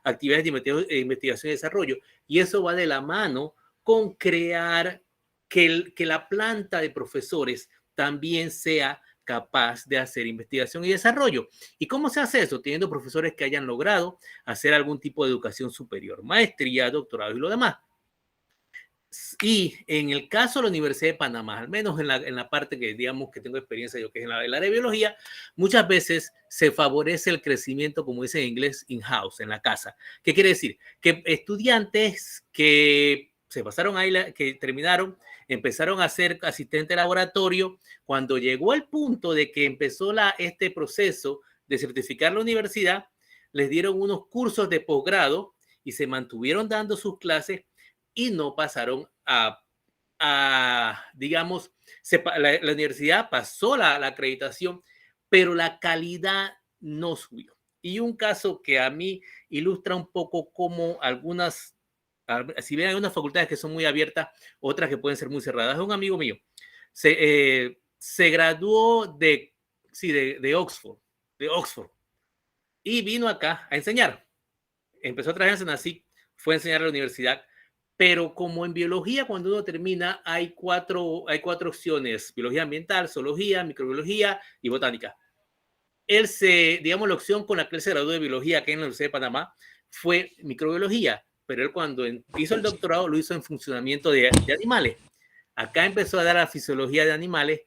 actividades de investigación y desarrollo. Y eso va de la mano con crear que la planta de profesores también sea capaz de hacer investigación y desarrollo. ¿Y cómo se hace eso? Teniendo profesores que hayan logrado hacer algún tipo de educación superior, maestría, doctorado y lo demás. Y en el caso de la Universidad de Panamá, al menos en la parte que digamos que tengo experiencia yo, que es en la área de biología, muchas veces se favorece el crecimiento, como dice en inglés, in-house, en la casa. ¿Qué quiere decir? Que estudiantes que se pasaron ahí, que terminaron, empezaron a ser asistente de laboratorio, cuando llegó el punto de que empezó este proceso de certificar la universidad, les dieron unos cursos de posgrado y se mantuvieron dando sus clases y no pasaron digamos, la universidad pasó la acreditación, pero la calidad no subió. Y un caso que a mí ilustra un poco cómo algunas, si bien hay unas facultades que son muy abiertas, otras que pueden ser muy cerradas. Es un amigo mío. se graduó de Oxford, y vino acá a enseñar. Empezó a trabajar en Senacic, fue a enseñar a la universidad, pero como en biología, cuando uno termina, hay cuatro opciones: biología ambiental, zoología, microbiología y botánica. Él digamos, la opción con la que él se graduó de biología aquí en la Universidad de Panamá fue microbiología, pero él cuando hizo el doctorado lo hizo en funcionamiento de animales. Acá empezó a dar la fisiología de animales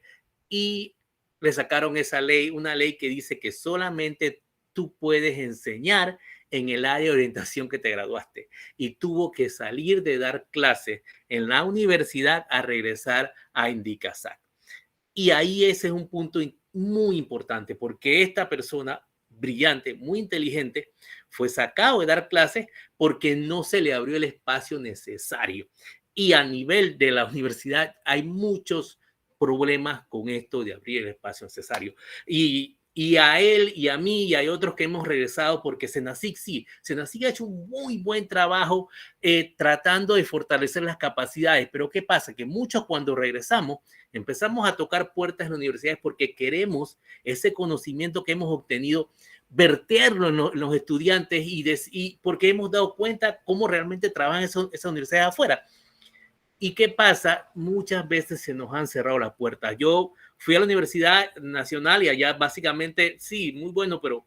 y le sacaron esa ley, una ley que dice que solamente tú puedes enseñar en el área de orientación que te graduaste, y tuvo que salir de dar clases en la universidad a regresar a Indicasac. Y ahí ese es un punto muy importante, porque esta persona brillante, muy inteligente, fue sacado de dar clases porque no se le abrió el espacio necesario. Y a nivel de la universidad hay muchos problemas con esto de abrir el espacio necesario. Y a él y a mí y hay otros que hemos regresado, porque Senacic ha hecho un muy buen trabajo tratando de fortalecer las capacidades. Pero ¿qué pasa? Que muchos, cuando regresamos, empezamos a tocar puertas en las universidades porque queremos ese conocimiento que hemos obtenido verterlo en los estudiantes, y porque hemos dado cuenta cómo realmente trabajan esas universidades afuera. ¿Y qué pasa? Muchas veces se nos han cerrado las puertas. Yo fui a la Universidad Nacional y allá básicamente, sí, muy bueno, pero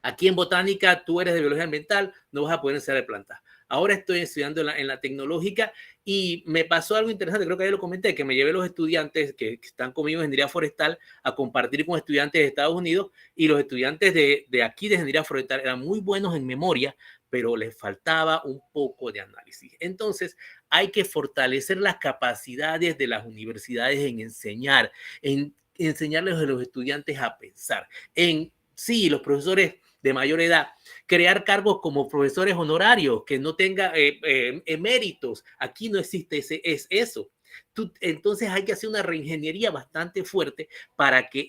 aquí en botánica tú eres de biología ambiental, no vas a poder enseñar plantas. Ahora estoy estudiando en la tecnológica y me pasó algo interesante, creo que ya lo comenté, que me llevé los estudiantes que están conmigo en ingeniería forestal a compartir con estudiantes de Estados Unidos, y los estudiantes de aquí de ingeniería forestal eran muy buenos en memoria, pero les faltaba un poco de análisis. Entonces, hay que fortalecer las capacidades de las universidades en enseñar, en enseñarles a los estudiantes a pensar, sí, los profesores de mayor edad, crear cargos como profesores honorarios, que no tenga eméritos. Aquí no existe eso. Entonces hay que hacer una reingeniería bastante fuerte para que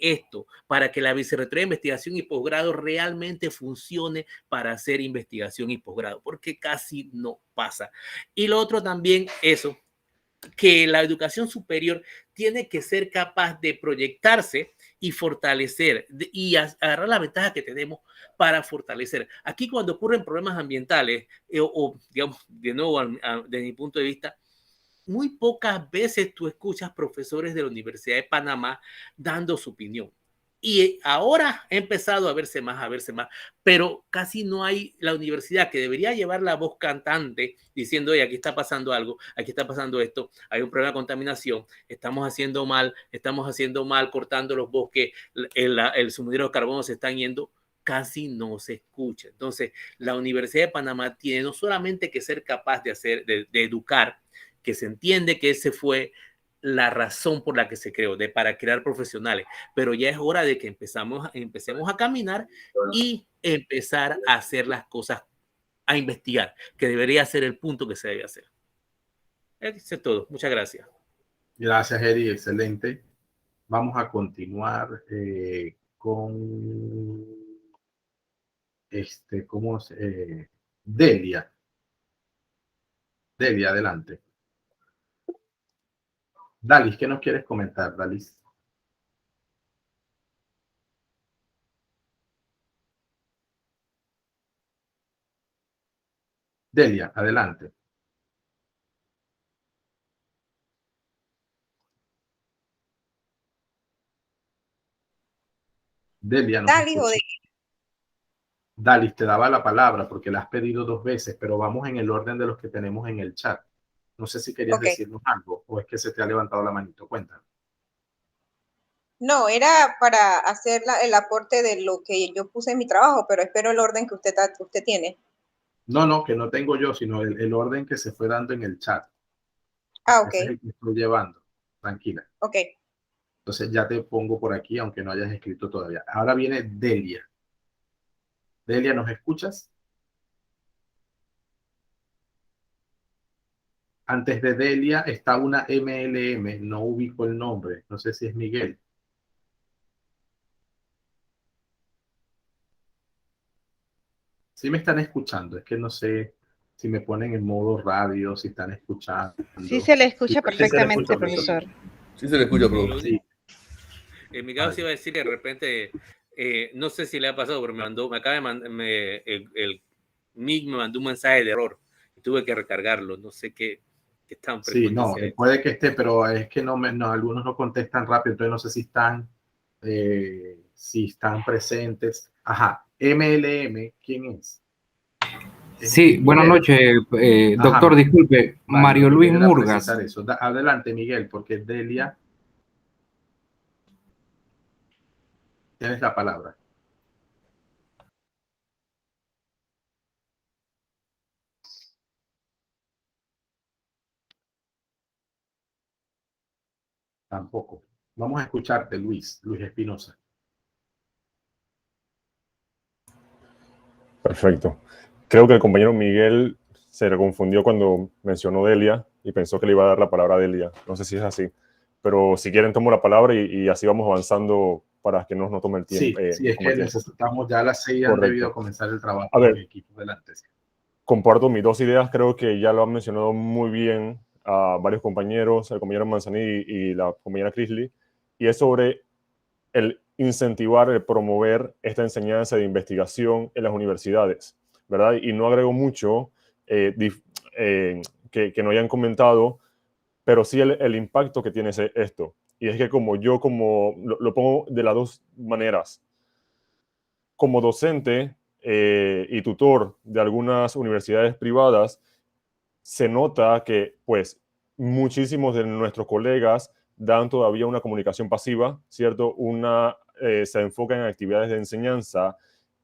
la Vicerrectoría de Investigación y Posgrado realmente funcione para hacer investigación y posgrado, porque casi no pasa. Y lo otro también, que la educación superior tiene que ser capaz de proyectarse y fortalecer y agarrar la ventaja que tenemos para fortalecer. Aquí, cuando ocurren problemas ambientales o digamos, de nuevo, desde mi punto de vista, muy pocas veces tú escuchas profesores de la Universidad de Panamá dando su opinión. Y ahora ha empezado a verse más, pero casi no hay la universidad, que debería llevar la voz cantante diciendo: oye, aquí está pasando algo, aquí está pasando esto, hay un problema de contaminación, estamos haciendo mal cortando los bosques, el suministro de carbono se están yendo. Casi no se escucha. Entonces, la Universidad de Panamá tiene no solamente que ser capaz de educar, que se entiende que ese fue la razón por la que se creó, para crear profesionales, pero ya es hora de que empecemos a caminar y empezar a hacer las cosas, a investigar, que debería ser el punto que se debe hacer. Eso es todo. Muchas gracias. Gracias, Eri. Excelente. Vamos a continuar con Delia. Delia, adelante. Dalis, ¿qué nos quieres comentar, Dalis? Delia, adelante. Delia, no. Dalis, te daba la palabra porque la has pedido 2 veces, pero vamos en el orden de los que tenemos en el chat. No sé si querías decirnos algo o es que se te ha levantado la manito. Cuéntanos. No, era para hacer el aporte de lo que yo puse en mi trabajo, pero espero el orden que usted tiene. No, que no tengo yo, sino el orden que se fue dando en el chat. Ok. Ese es el que estoy llevando. Tranquila. Ok. Entonces ya te pongo por aquí, aunque no hayas escrito todavía. Ahora viene Delia. Delia, ¿nos escuchas? Antes de Delia está una MLM, no ubico el nombre, no sé si es Miguel. Sí me están escuchando, es que no sé si me ponen en modo radio, si están escuchando. Sí se le escucha perfectamente, profesor. Sí se le escucha, profesor. Sí. En mi caso, sí iba a decir que de repente, no sé si le ha pasado, pero me acaba de mandar, el MIG me mandó un mensaje de error y tuve que recargarlo. No sé qué tan Sí, frecuente no, sea. puede que esté, pero es que no, algunos no contestan rápido, entonces no sé si están presentes. Ajá, MLM, ¿quién es? Sí, buenas Miguel. noches, Ajá, doctor, disculpe, vale, Mario lo que Luis quiere era Murgas. precisar eso. Adelante, Miguel, porque Delia, tienes la palabra. Tampoco. Vamos a escucharte, Luis Espinosa. Perfecto. Creo que el compañero Miguel se confundió cuando mencionó Delia y pensó que le iba a dar la palabra a Delia. No sé si es así, pero si quieren tomo la palabra y así vamos avanzando para que no nos tome el tiempo. Sí, es que necesitamos ya a las 6 han debido comenzar el trabajo A ver, en equipo delante. comparto mis dos ideas, creo que ya lo han mencionado muy bien a varios compañeros, el compañero Manzaní y la compañera Crisley, y es sobre el incentivar, el promover esta enseñanza de investigación en las universidades, ¿verdad? Y no agrego mucho que no hayan comentado, pero sí el impacto que tiene esto. Y es que como lo pongo de las dos maneras, como docente y tutor de algunas universidades privadas, se nota que pues muchísimos de nuestros colegas dan todavía una comunicación pasiva, ¿cierto? Se enfocan en actividades de enseñanza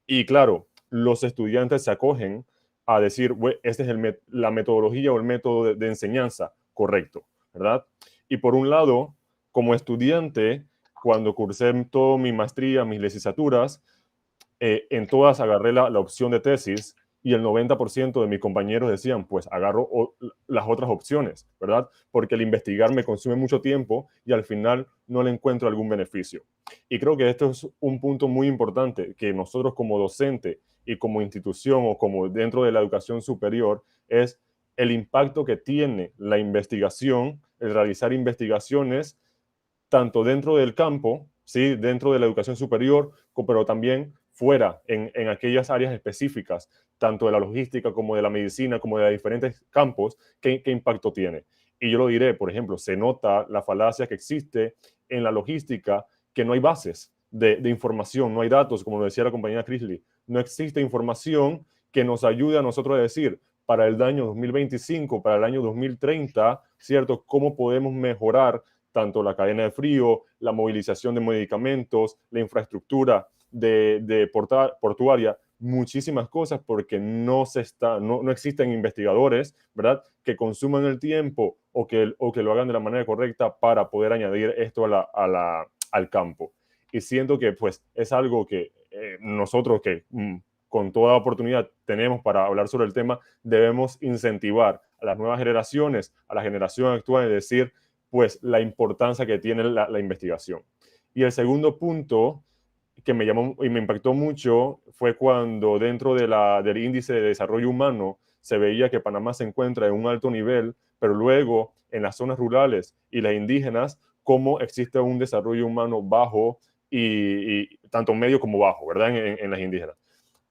y claro, los estudiantes se acogen a decir, esta es la metodología o el método de enseñanza correcto, ¿verdad? Y por un lado, como estudiante, cuando cursé toda mi maestría, mis licenciaturas, en todas agarré la opción de tesis y el 90% de mis compañeros decían, pues agarro las otras opciones, ¿verdad? Porque el investigar me consume mucho tiempo y al final no le encuentro algún beneficio. Y creo que esto es un punto muy importante que nosotros como docente y como institución o como dentro de la educación superior es el impacto que tiene la investigación, el realizar investigaciones tanto dentro del campo, ¿sí? Dentro de la educación superior, pero también fuera, en aquellas áreas específicas, tanto de la logística como de la medicina, como de diferentes campos, ¿qué impacto tiene? Y yo lo diré, por ejemplo, se nota la falacia que existe en la logística, que no hay bases de información, no hay datos, como lo decía la compañera Crisley, no existe información que nos ayude a nosotros a decir, para el año 2025, para el año 2030, ¿cierto? ¿Cómo podemos mejorar tanto la cadena de frío, la movilización de medicamentos, la infraestructura portuaria, muchísimas cosas porque no existen investigadores, ¿verdad?, que consuman el tiempo o que lo hagan de la manera correcta para poder añadir esto al campo. Y siento que pues es algo que nosotros que con toda oportunidad tenemos para hablar sobre el tema, debemos incentivar a las nuevas generaciones, a la generación actual, es decir, pues la importancia que tiene la investigación. Y el segundo punto que me llamó y me impactó mucho fue cuando dentro del índice de desarrollo humano se veía que Panamá se encuentra en un alto nivel, pero luego en las zonas rurales y las indígenas, cómo existe un desarrollo humano bajo y tanto medio como bajo, ¿verdad? En las indígenas.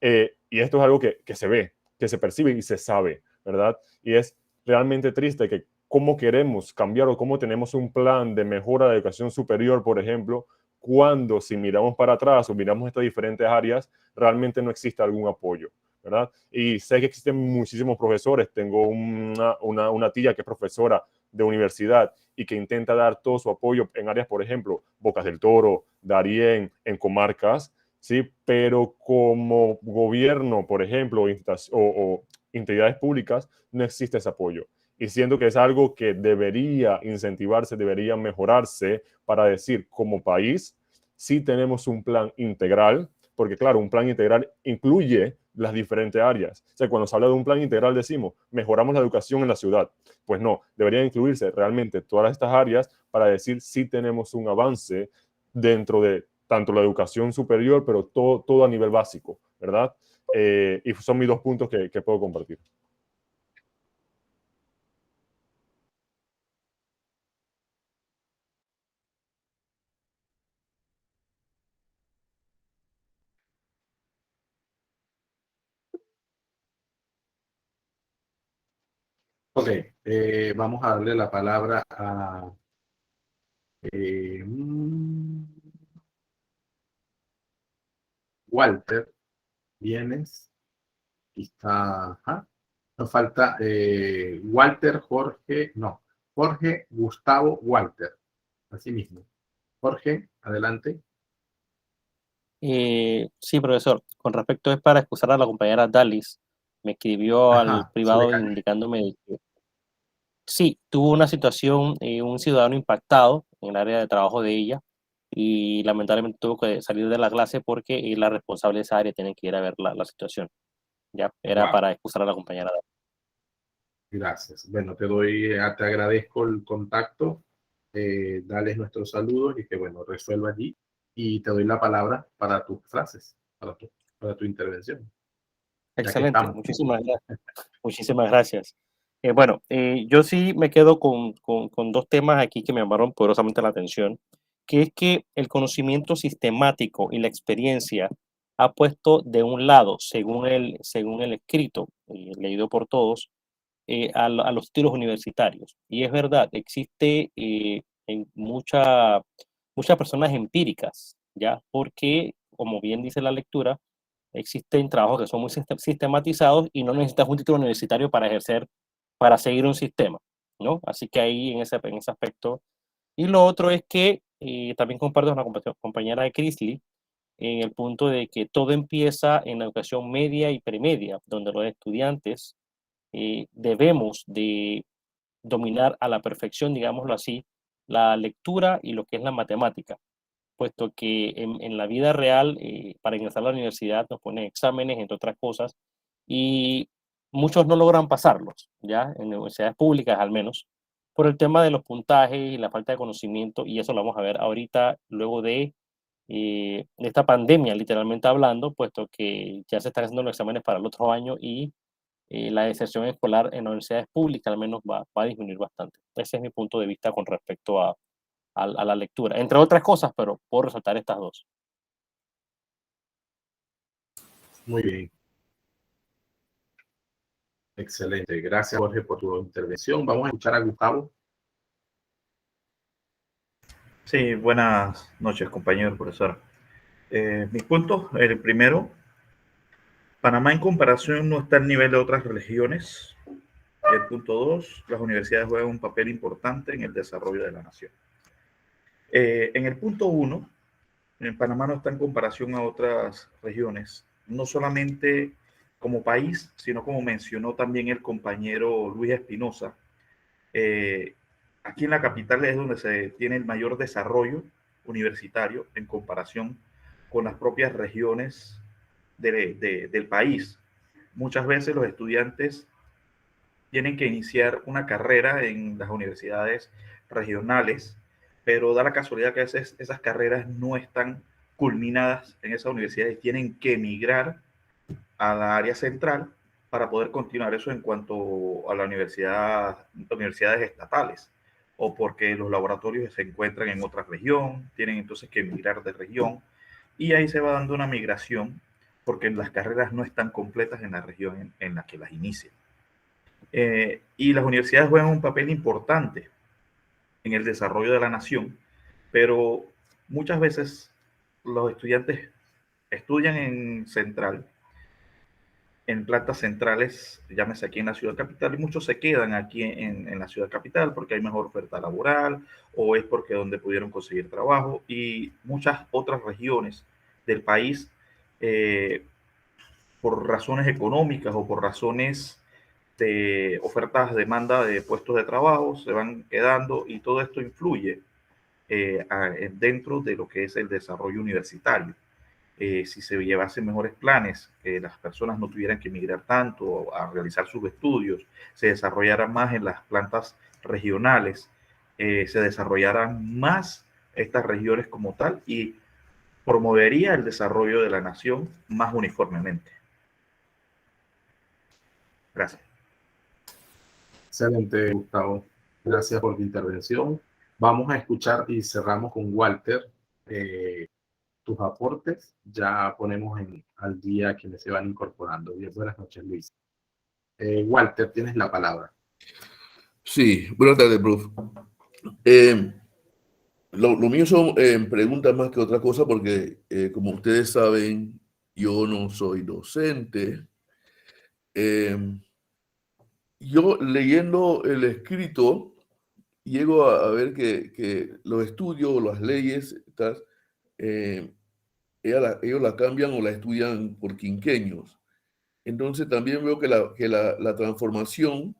Y esto es algo que se ve, que se percibe y se sabe, ¿verdad? Y es realmente triste que cómo queremos cambiar o cómo tenemos un plan de mejora de educación superior, por ejemplo, cuando si miramos para atrás o miramos estas diferentes áreas, realmente no existe algún apoyo, ¿verdad? Y sé que existen muchísimos profesores. Tengo una tía que es profesora de universidad y que intenta dar todo su apoyo en áreas, por ejemplo, Bocas del Toro, Darién, en comarcas, ¿sí? Pero como gobierno, por ejemplo, o entidades públicas, no existe ese apoyo. Y siento que es algo que debería incentivarse, debería mejorarse para decir, como país, sí tenemos un plan integral, porque claro, un plan integral incluye las diferentes áreas. O sea, cuando se habla de un plan integral decimos, mejoramos la educación en la ciudad. Pues no, deberían incluirse realmente todas estas áreas para decir sí tenemos un avance dentro de tanto la educación superior, pero todo a nivel básico, ¿verdad? Y son mis dos puntos que puedo compartir. Ok, vamos a darle la palabra a Walter. ¿Vienes? Aquí está. Ajá. Nos falta Walter, Jorge, no, Jorge, Gustavo, Walter. Así mismo. Jorge, adelante. Sí, profesor. Con respecto es para excusar a la compañera Dalis. Me escribió al Ajá, privado Zuleika. indicándome que sí, tuvo una situación, un ciudadano impactado en el área de trabajo de ella y lamentablemente tuvo que salir de la clase porque la responsable de esa área tiene que ir a ver la situación. Ya, era Wow, para excusar a la compañera. gracias. Bueno, te agradezco el contacto. Dales nuestros saludos y que, bueno, resuelva allí. Y te doy la palabra para tus frases, para tu intervención, ya que Excelente, estamos. muchísimas gracias. Bueno, yo sí me quedo con dos temas aquí que me llamaron poderosamente la atención, que es que el conocimiento sistemático y la experiencia ha puesto de un lado, según el escrito, leído por todos, a los títulos universitarios. Y es verdad, existe en muchas personas empíricas, ¿ya? Porque, como bien dice la lectura, existen trabajos que son muy sistematizados y no necesitas un título universitario para ejercer, para seguir un sistema, ¿no? Así que ahí en ese aspecto. Y lo otro es que también comparto con la compañera de Chrisley en el punto de que todo empieza en la educación media y premedia, donde los estudiantes debemos de dominar a la perfección, digámoslo así, la lectura y lo que es la matemática, puesto que en la vida real, para ingresar a la universidad nos ponen exámenes, entre otras cosas, y muchos no logran pasarlos, ya, en universidades públicas al menos, por el tema de los puntajes y la falta de conocimiento, y eso lo vamos a ver ahorita, luego de esta pandemia, literalmente hablando, puesto que ya se están haciendo los exámenes para el otro año y la deserción escolar en universidades públicas al menos va a disminuir bastante. Ese es mi punto de vista con respecto a la lectura, entre otras cosas, pero puedo resaltar estas dos. Muy bien. Excelente. Gracias, Jorge, por tu intervención. Vamos a escuchar a Gustavo. Sí, buenas noches, compañero profesor. Mis puntos, el primero, Panamá en comparación no está al nivel de otras regiones. El punto 2, las universidades juegan un papel importante en el desarrollo de la nación. En el punto 1, en Panamá no está en comparación a otras regiones, no solamente como país, sino como mencionó también el compañero Luis Espinosa. Aquí en la capital es donde se tiene el mayor desarrollo universitario en comparación con las propias regiones del país. Muchas veces los estudiantes tienen que iniciar una carrera en las universidades regionales, pero da la casualidad que a veces esas carreras no están culminadas en esa universidad y tienen que emigrar a la área central para poder continuar eso en cuanto a la universidades estatales, o porque los laboratorios se encuentran en otra región, tienen entonces que emigrar de región, y ahí se va dando una migración porque las carreras no están completas en la región en la que las inician. Y las universidades juegan un papel importante en el desarrollo de la nación, pero muchas veces los estudiantes estudian en central, en plantas centrales, llámese aquí en la ciudad capital, y muchos se quedan aquí en la ciudad capital porque hay mejor oferta laboral o es porque donde pudieron conseguir trabajo, y muchas otras regiones del país, por razones económicas o por razones de ofertas, demanda de puestos de trabajo, se van quedando, y todo esto influye dentro de lo que es el desarrollo universitario. Si se llevasen mejores planes, que las personas no tuvieran que emigrar tanto a realizar sus estudios, se desarrollaran más en las plantas regionales, se desarrollaran más estas regiones como tal y promovería el desarrollo de la nación más uniformemente. Gracias. Excelente, Gustavo. Gracias por tu intervención. Vamos a escuchar y cerramos con Walter. Tus aportes, ya ponemos al día quienes se van incorporando. Bien, buenas noches, Luis. Walter, tienes la palabra. Sí, buenas tardes, prof. Lo mío son preguntas más que otra cosa porque, como ustedes saben, yo no soy docente. Yo leyendo el escrito, llego a ver que los estudios o las leyes, ellos la cambian o la estudian por quinquenios. Entonces también veo que la transformación,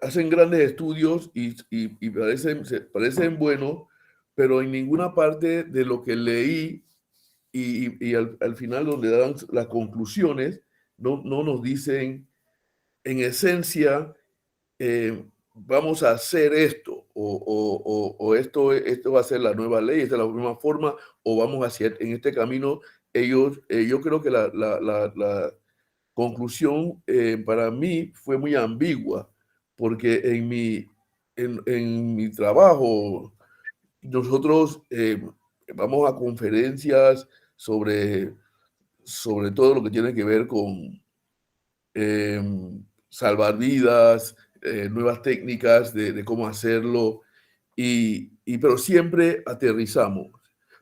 hacen grandes estudios y parecen buenos, pero en ninguna parte de lo que leí y al final donde dan las conclusiones, no nos dicen en esencia, vamos a hacer esto, o esto va a ser la nueva ley, esta es la nueva forma, o vamos hacia en este camino. Yo creo que la conclusión para mí fue muy ambigua, porque en mi trabajo nosotros vamos a conferencias sobre todo lo que tiene que ver con salvar vidas, nuevas técnicas de cómo hacerlo, pero siempre aterrizamos.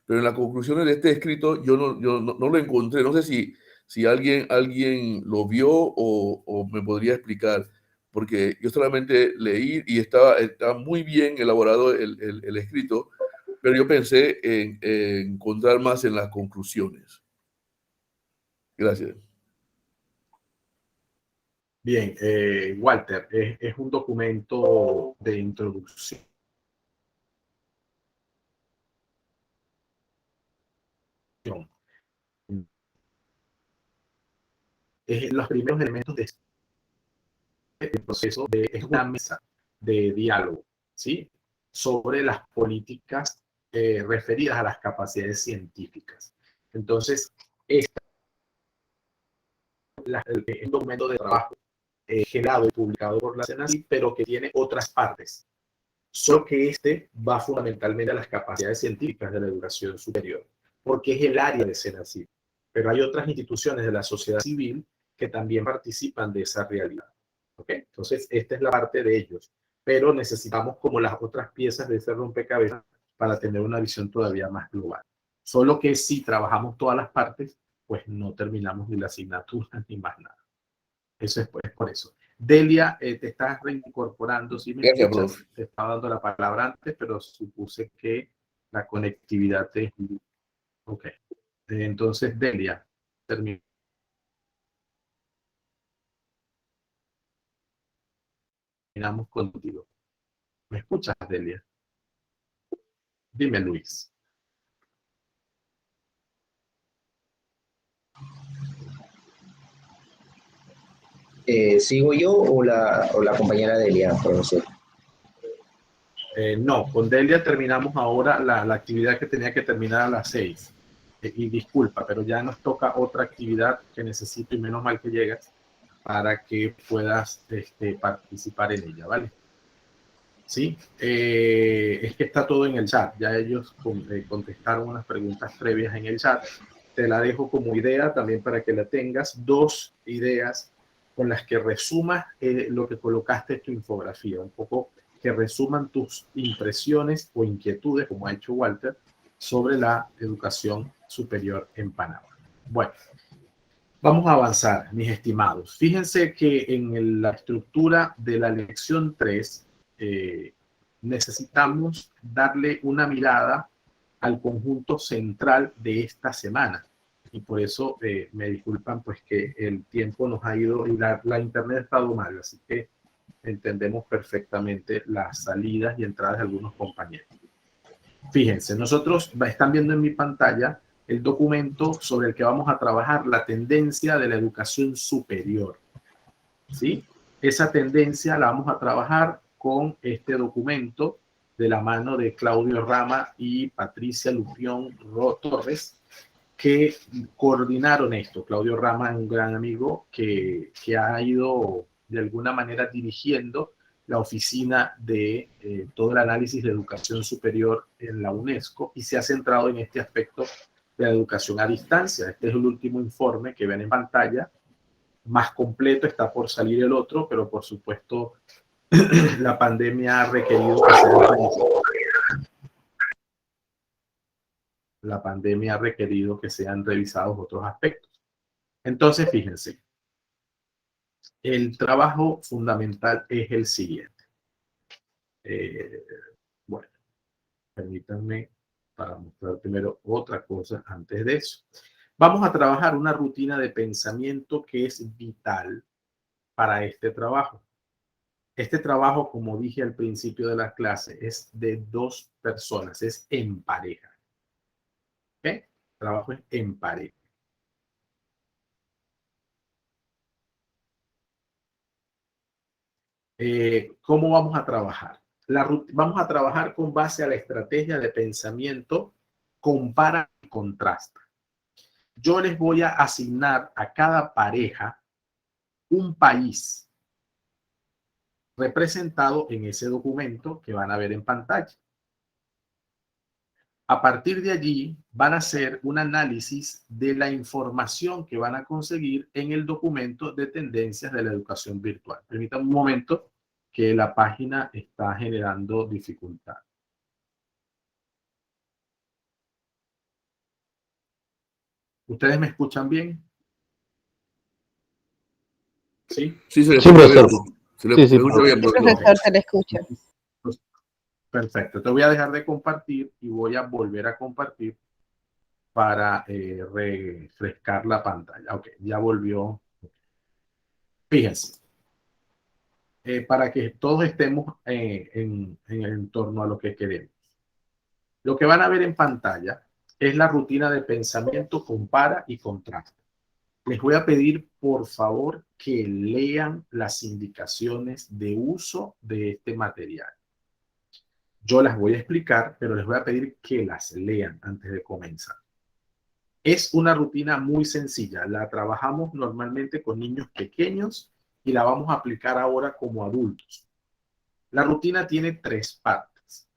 Pero en las conclusiones de este escrito yo no lo encontré. No sé si alguien lo vio o me podría explicar, porque yo solamente leí y estaba muy bien elaborado el escrito, pero yo pensé en encontrar más en las conclusiones. Gracias. Bien, Walter, es un documento de introducción. Es los primeros elementos de este proceso, es una mesa de diálogo, ¿sí? Sobre las políticas referidas a las capacidades científicas. Entonces, este es un documento de trabajo generado y publicado por la CENACYT, pero que tiene otras partes. Solo que este va fundamentalmente a las capacidades científicas de la educación superior, porque es el área de CENACYT. Pero hay otras instituciones de la sociedad civil que también participan de esa realidad. ¿Okay? Entonces, esta es la parte de ellos. Pero necesitamos como las otras piezas de ese rompecabezas para tener una visión todavía más global. Solo que si trabajamos todas las partes, pues no terminamos ni la asignatura ni más nada. Eso es por eso. Delia, te estás reincorporando. ¿Sí me Gracias, escuchas? profe. Te estaba dando la palabra antes, pero supuse que la conectividad te... Ok. Entonces, Delia, terminamos contigo. ¿Me escuchas, Delia? Dime, Luis. ¿Sigo yo o la compañera Delia, profesor? No, con Delia terminamos ahora la actividad que tenía que terminar a las 6. Y disculpa, pero ya nos toca otra actividad que necesito, y menos mal que llegas, para que puedas participar en ella, ¿vale? Sí, es que está todo en el chat. Ya ellos contestaron unas preguntas previas en el chat. Te la dejo como idea también para que la tengas. 2 ideas con las que resumas lo que colocaste en tu infografía. Un poco que resuman tus impresiones o inquietudes, como ha hecho Walter, sobre la educación superior en Panamá. Bueno, vamos a avanzar, mis estimados. Fíjense que en la estructura de la lección 3, necesitamos darle una mirada al conjunto central de esta semana. Y por eso me disculpan, pues que el tiempo nos ha ido y la internet ha estado mal, así que entendemos perfectamente las salidas y entradas de algunos compañeros. Fíjense, nosotros están viendo en mi pantalla el documento sobre el que vamos a trabajar, la tendencia de la educación superior. ¿Sí? Esa tendencia la vamos a trabajar con este documento de la mano de Claudio Rama y Patricia Lupión Torres, que coordinaron esto. Claudio Rama es un gran amigo que ha ido de alguna manera dirigiendo la oficina de todo el análisis de educación superior en la UNESCO y se ha centrado en este aspecto de la educación a distancia. Este es el último informe que ven en pantalla más completo, está por salir el otro, pero por supuesto la pandemia ha requerido que sean revisados. La pandemia ha requerido que sean revisados otros aspectos. Entonces, fíjense, el trabajo fundamental es el siguiente. Bueno, permítanme para mostrar primero otra cosa antes de eso. Vamos a trabajar una rutina de pensamiento que es vital para este trabajo. Este trabajo, como dije al principio de la clase, es de 2 personas, es en pareja. ¿Ok? El trabajo es en pareja. ¿Cómo vamos a trabajar? Vamos a trabajar con base a la estrategia de pensamiento compara y contrasta. Yo les voy a asignar a cada pareja un país representado en ese documento que van a ver en pantalla. A partir de allí van a hacer un análisis de la información que van a conseguir en el documento de tendencias de la educación virtual. Permítanme un momento que la página está generando dificultad. ¿Ustedes me escuchan bien? ¿Sí? Sí, se le Sí, escucha profesor. bien. Se le Sí, escucha bien, Sí, profesor. profesor, se le escucha. Perfecto. Te voy a dejar de compartir y voy a volver a compartir para refrescar la pantalla. Ok, ya volvió. Fíjense. Para que todos estemos en torno a lo que queremos. Lo que van a ver en pantalla es la rutina de pensamiento compara y contrasta. Les voy a pedir, por favor, que lean las indicaciones de uso de este material. Yo las voy a explicar, pero les voy a pedir que las lean antes de comenzar. Es una rutina muy sencilla. La trabajamos normalmente con niños pequeños y la vamos a aplicar ahora como adultos. La rutina tiene 3 partes.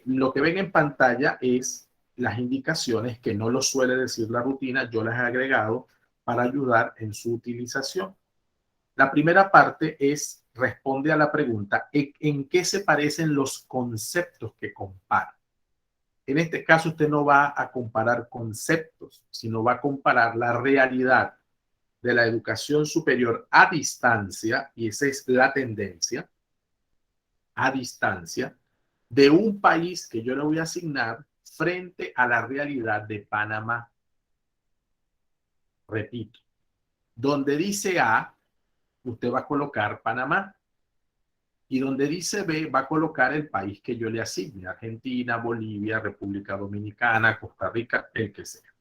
Lo que ven en pantalla es las indicaciones que no lo suele decir la rutina. Yo las he agregado para ayudar en su utilización. La primera parte es, responde a la pregunta, ¿en qué se parecen los conceptos que compara? En este caso, usted no va a comparar conceptos, sino va a comparar la realidad de la educación superior a distancia, y esa es la tendencia, a distancia, de un país que yo le voy a asignar frente a la realidad de Panamá. Repito, donde dice A, usted va a colocar Panamá. Y donde dice B, va a colocar el país que yo le asigne: Argentina, Bolivia, República Dominicana, Costa Rica, el que sea.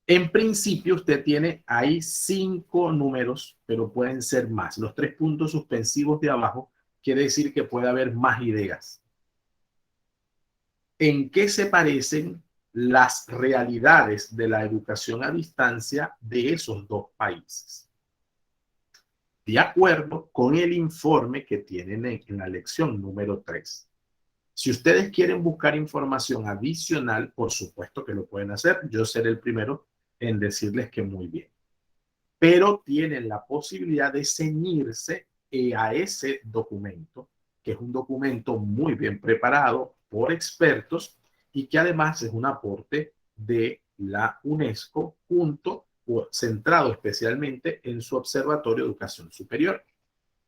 En principio, usted tiene ahí 5 números, pero pueden ser más. Los 3 puntos suspensivos de abajo quiere decir que puede haber más ideas. ¿En qué se parecen las realidades de la educación a distancia de esos 2 países? De acuerdo con el informe que tienen en la lección número 3. Si ustedes quieren buscar información adicional, por supuesto que lo pueden hacer. Yo seré el primero en decirles que muy bien. Pero tienen la posibilidad de ceñirse a ese documento, que es un documento muy bien preparado por expertos y que además es un aporte de la UNESCO centrado especialmente en su Observatorio de Educación Superior.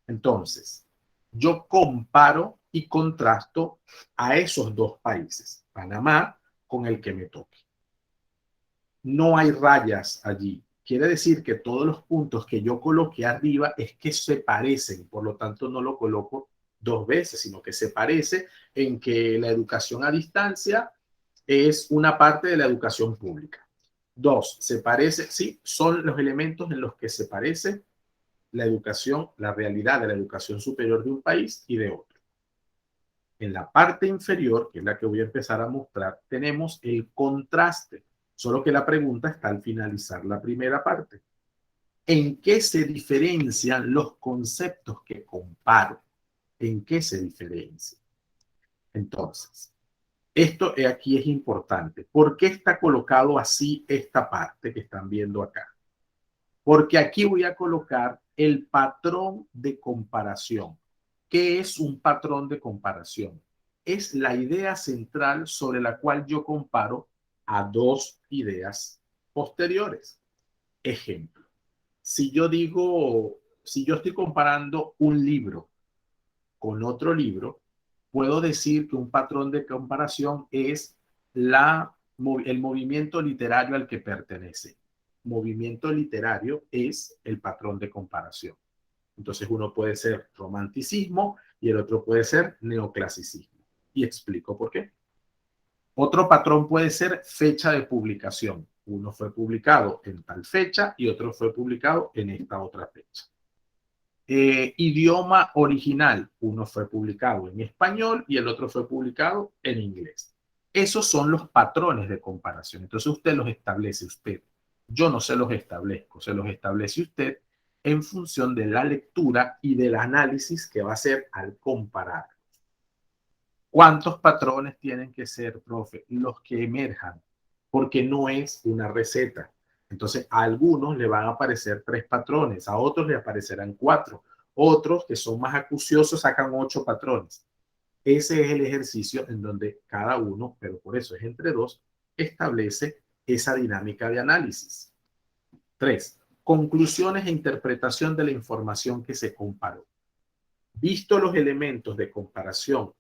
Entonces, yo comparo y contrasto a esos 2 países, Panamá con el que me toque. No hay rayas allí. Quiere decir que todos los puntos que yo coloqué arriba es que se parecen, por lo tanto no lo coloco 2 veces, sino que se parece en que la educación a distancia es una parte de la educación pública. 2, se parece, sí, son los elementos en los que se parece la educación, la realidad de la educación superior de un país y de otro. En la parte inferior, que es la que voy a empezar a mostrar, tenemos el contraste, solo que la pregunta está al finalizar la primera parte. ¿En qué se diferencian los conceptos que comparo? ¿En qué se diferencian? Entonces, esto aquí es importante. ¿Por qué está colocado así esta parte que están viendo acá? porque aquí voy a colocar el patrón de comparación. ¿Qué es un patrón de comparación? Es la idea central sobre la cual yo comparo a dos ideas posteriores. Ejemplo, si yo estoy comparando un libro con otro libro, puedo decir que un patrón de comparación es el movimiento literario al que pertenece. Movimiento literario es el patrón de comparación. Entonces uno puede ser romanticismo y el otro puede ser neoclasicismo. Y explico por qué. Otro patrón puede ser fecha de publicación. Uno fue publicado en tal fecha y otro fue publicado en esta otra fecha. Idioma original. Uno fue publicado en español y el otro fue publicado en inglés. Esos son los patrones de comparación. Entonces usted los establece usted. Yo no se los establezco, se los establece usted en función de la lectura y del análisis que va a hacer al comparar. ¿Cuántos patrones tienen que ser, profe? Los que emerjan, porque no es una receta. Entonces, a algunos le van a aparecer 3 patrones, a otros le aparecerán 4. Otros, que son más acuciosos, sacan 8 patrones. Ese es el ejercicio en donde cada uno, pero por eso es entre 2, establece esa dinámica de análisis. 3. Conclusiones e interpretación de la información que se comparó. Visto los elementos de comparación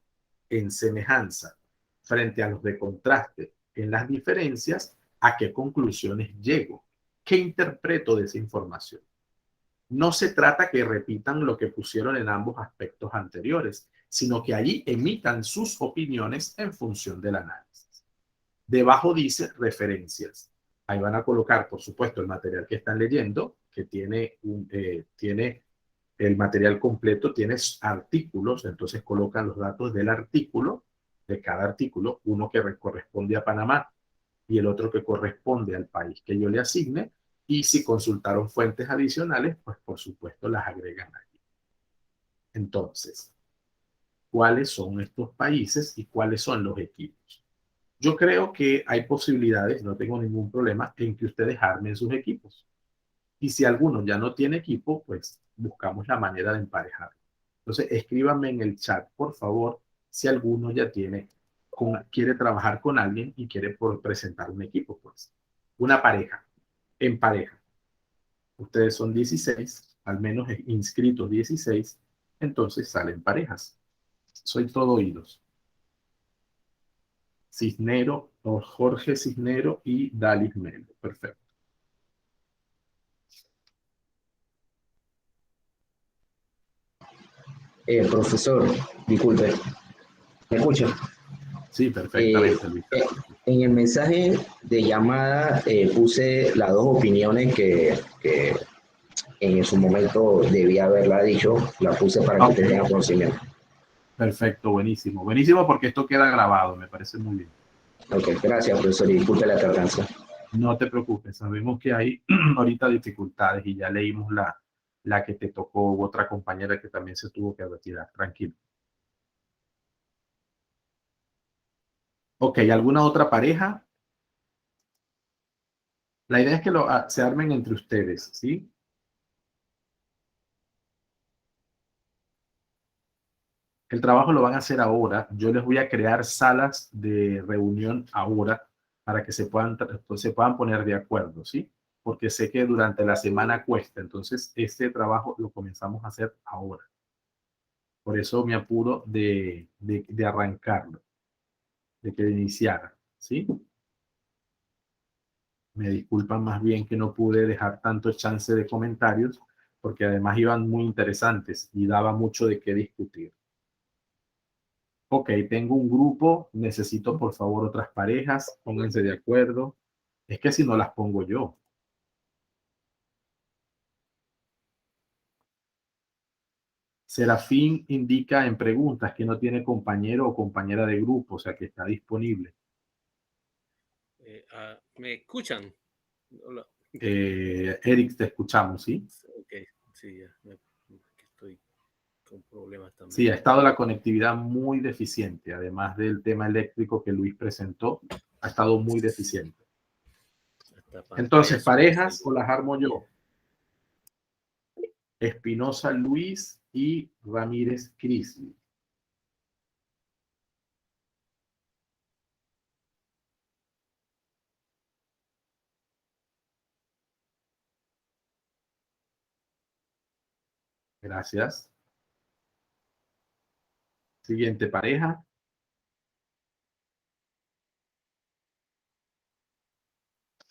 en semejanza frente a los de contraste en las diferencias, ¿a qué conclusiones llego? ¿Qué interpreto de esa información? No se trata que repitan lo que pusieron en ambos aspectos anteriores, sino que allí emitan sus opiniones en función del análisis. Debajo dice referencias. Ahí van a colocar, por supuesto, el material que están leyendo, que tiene el material completo, tiene artículos, entonces colocan los datos del artículo, de cada artículo, uno que corresponde a Panamá y el otro que corresponde al país que yo le asigne, y si consultaron fuentes adicionales, pues por supuesto las agregan aquí. Entonces, ¿cuáles son estos países y cuáles son los equipos? Yo creo que hay posibilidades, no tengo ningún problema, en que ustedes armen sus equipos. Y si alguno ya no tiene equipo, pues buscamos la manera de emparejarlo. Entonces, escríbanme en el chat, por favor, si alguno ya quiere trabajar con alguien y quiere presentar un equipo, pues. Una pareja, en pareja. Ustedes son 16, al menos inscritos 16, entonces salen parejas. Soy todo oídos. Cisnero, o Jorge Cisnero y Dalis Melo. Perfecto. Profesor, disculpe, ¿me escucha? Sí, perfectamente, Luis. En el mensaje de llamada puse las dos opiniones que en su momento debía haberla dicho, la puse para que tengan conocimiento. Perfecto, buenísimo. Buenísimo porque esto queda grabado, me parece muy bien. Ok, gracias, profesor, y disculpe la tardanza. No te preocupes, sabemos que hay ahorita dificultades y ya leímos la que te tocó, otra compañera que también se tuvo que retirar. Tranquilo. Ok, ¿alguna otra pareja? La idea es que se armen entre ustedes, ¿sí? El trabajo lo van a hacer ahora. Yo les voy a crear salas de reunión ahora para que se puedan poner de acuerdo, ¿sí? Porque sé que durante la semana cuesta. Entonces, este trabajo lo comenzamos a hacer ahora. Por eso me apuro de arrancarlo, de que iniciara, ¿sí? Me disculpan más bien que no pude dejar tanto chance de comentarios, porque además iban muy interesantes y daba mucho de qué discutir. Ok, tengo un grupo, necesito por favor otras parejas, pónganse de acuerdo. Es que si no las pongo yo. Serafín indica en preguntas que no tiene compañero o compañera de grupo, o sea que está disponible. ¿Me escuchan? Hola. Eric, te escuchamos, ¿sí? Ok, sí, ya. Estoy con problemas también. Sí, ha estado la conectividad muy deficiente, además del tema eléctrico que Luis presentó, ha estado muy deficiente. Entonces, ¿parejas o las armo yo? Espinosa Luis y Ramírez Crisley. Gracias. Siguiente pareja.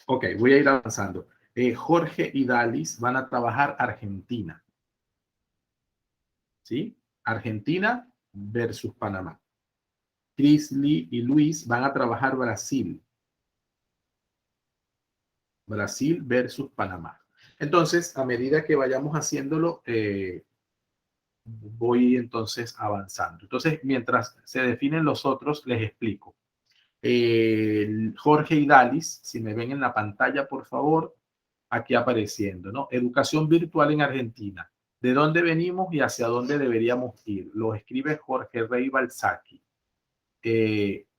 Ok, voy a ir avanzando. Jorge y Dalis van a trabajar Argentina. ¿Sí? Argentina versus Panamá. Crisley y Luis van a trabajar Brasil. Brasil versus Panamá. Entonces, a medida que vayamos haciéndolo, voy entonces avanzando. Entonces, mientras se definen los otros, les explico. Jorge y Dalis, si me ven en la pantalla, por favor, aquí apareciendo, ¿no? Educación virtual en Argentina. ¿De dónde venimos y hacia dónde deberíamos ir? Lo escribe Jorge Rey Balsaki,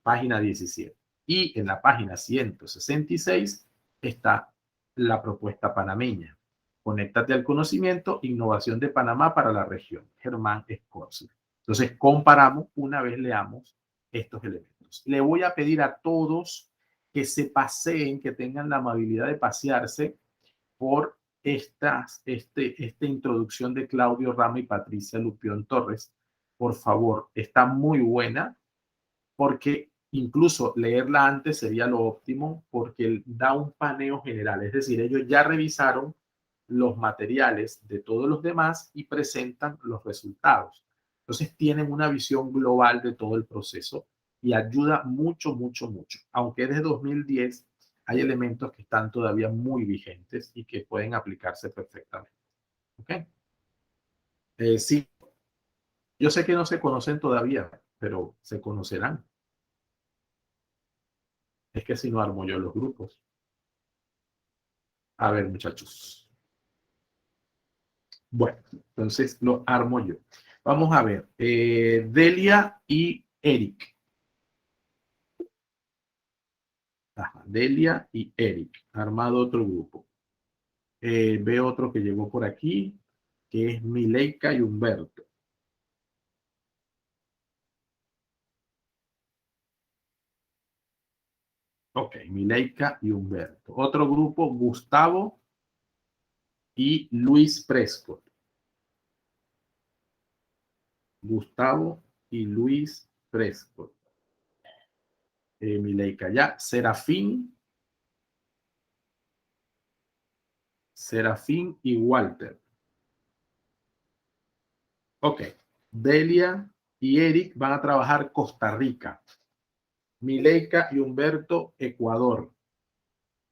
página 17. Y en la página 166 está la propuesta panameña. Conéctate al conocimiento, innovación de Panamá para la región. Germán Escorza. Entonces, comparamos una vez leamos estos elementos. Le voy a pedir a todos que se paseen, que tengan la amabilidad de pasearse por esta introducción de Claudio Rama y Patricia Lupión Torres. Por favor, está muy buena, porque incluso leerla antes sería lo óptimo, porque da un paneo general. Es decir, ellos ya revisaron los materiales de todos los demás y presentan los resultados. Entonces tienen una visión global de todo el proceso y ayuda mucho, mucho, mucho. Aunque es de 2010, hay elementos que están todavía muy vigentes y que pueden aplicarse perfectamente. ¿Ok? Sí, yo sé que no se conocen todavía, pero se conocerán. Es que si no armo yo los grupos. A ver, muchachos. Bueno, entonces lo armo yo. Vamos a ver. Delia y Eric. Ajá, Delia y Eric. Armado otro grupo. Veo otro que llegó por aquí, que es Mileika y Humberto. Ok, Mileika y Humberto. Otro grupo, Gustavo y Luis Prescott. Gustavo y Luis Prescott. Mileika ya. Serafín y Walter. Ok. Delia y Eric van a trabajar Costa Rica. Mileika y Humberto, Ecuador.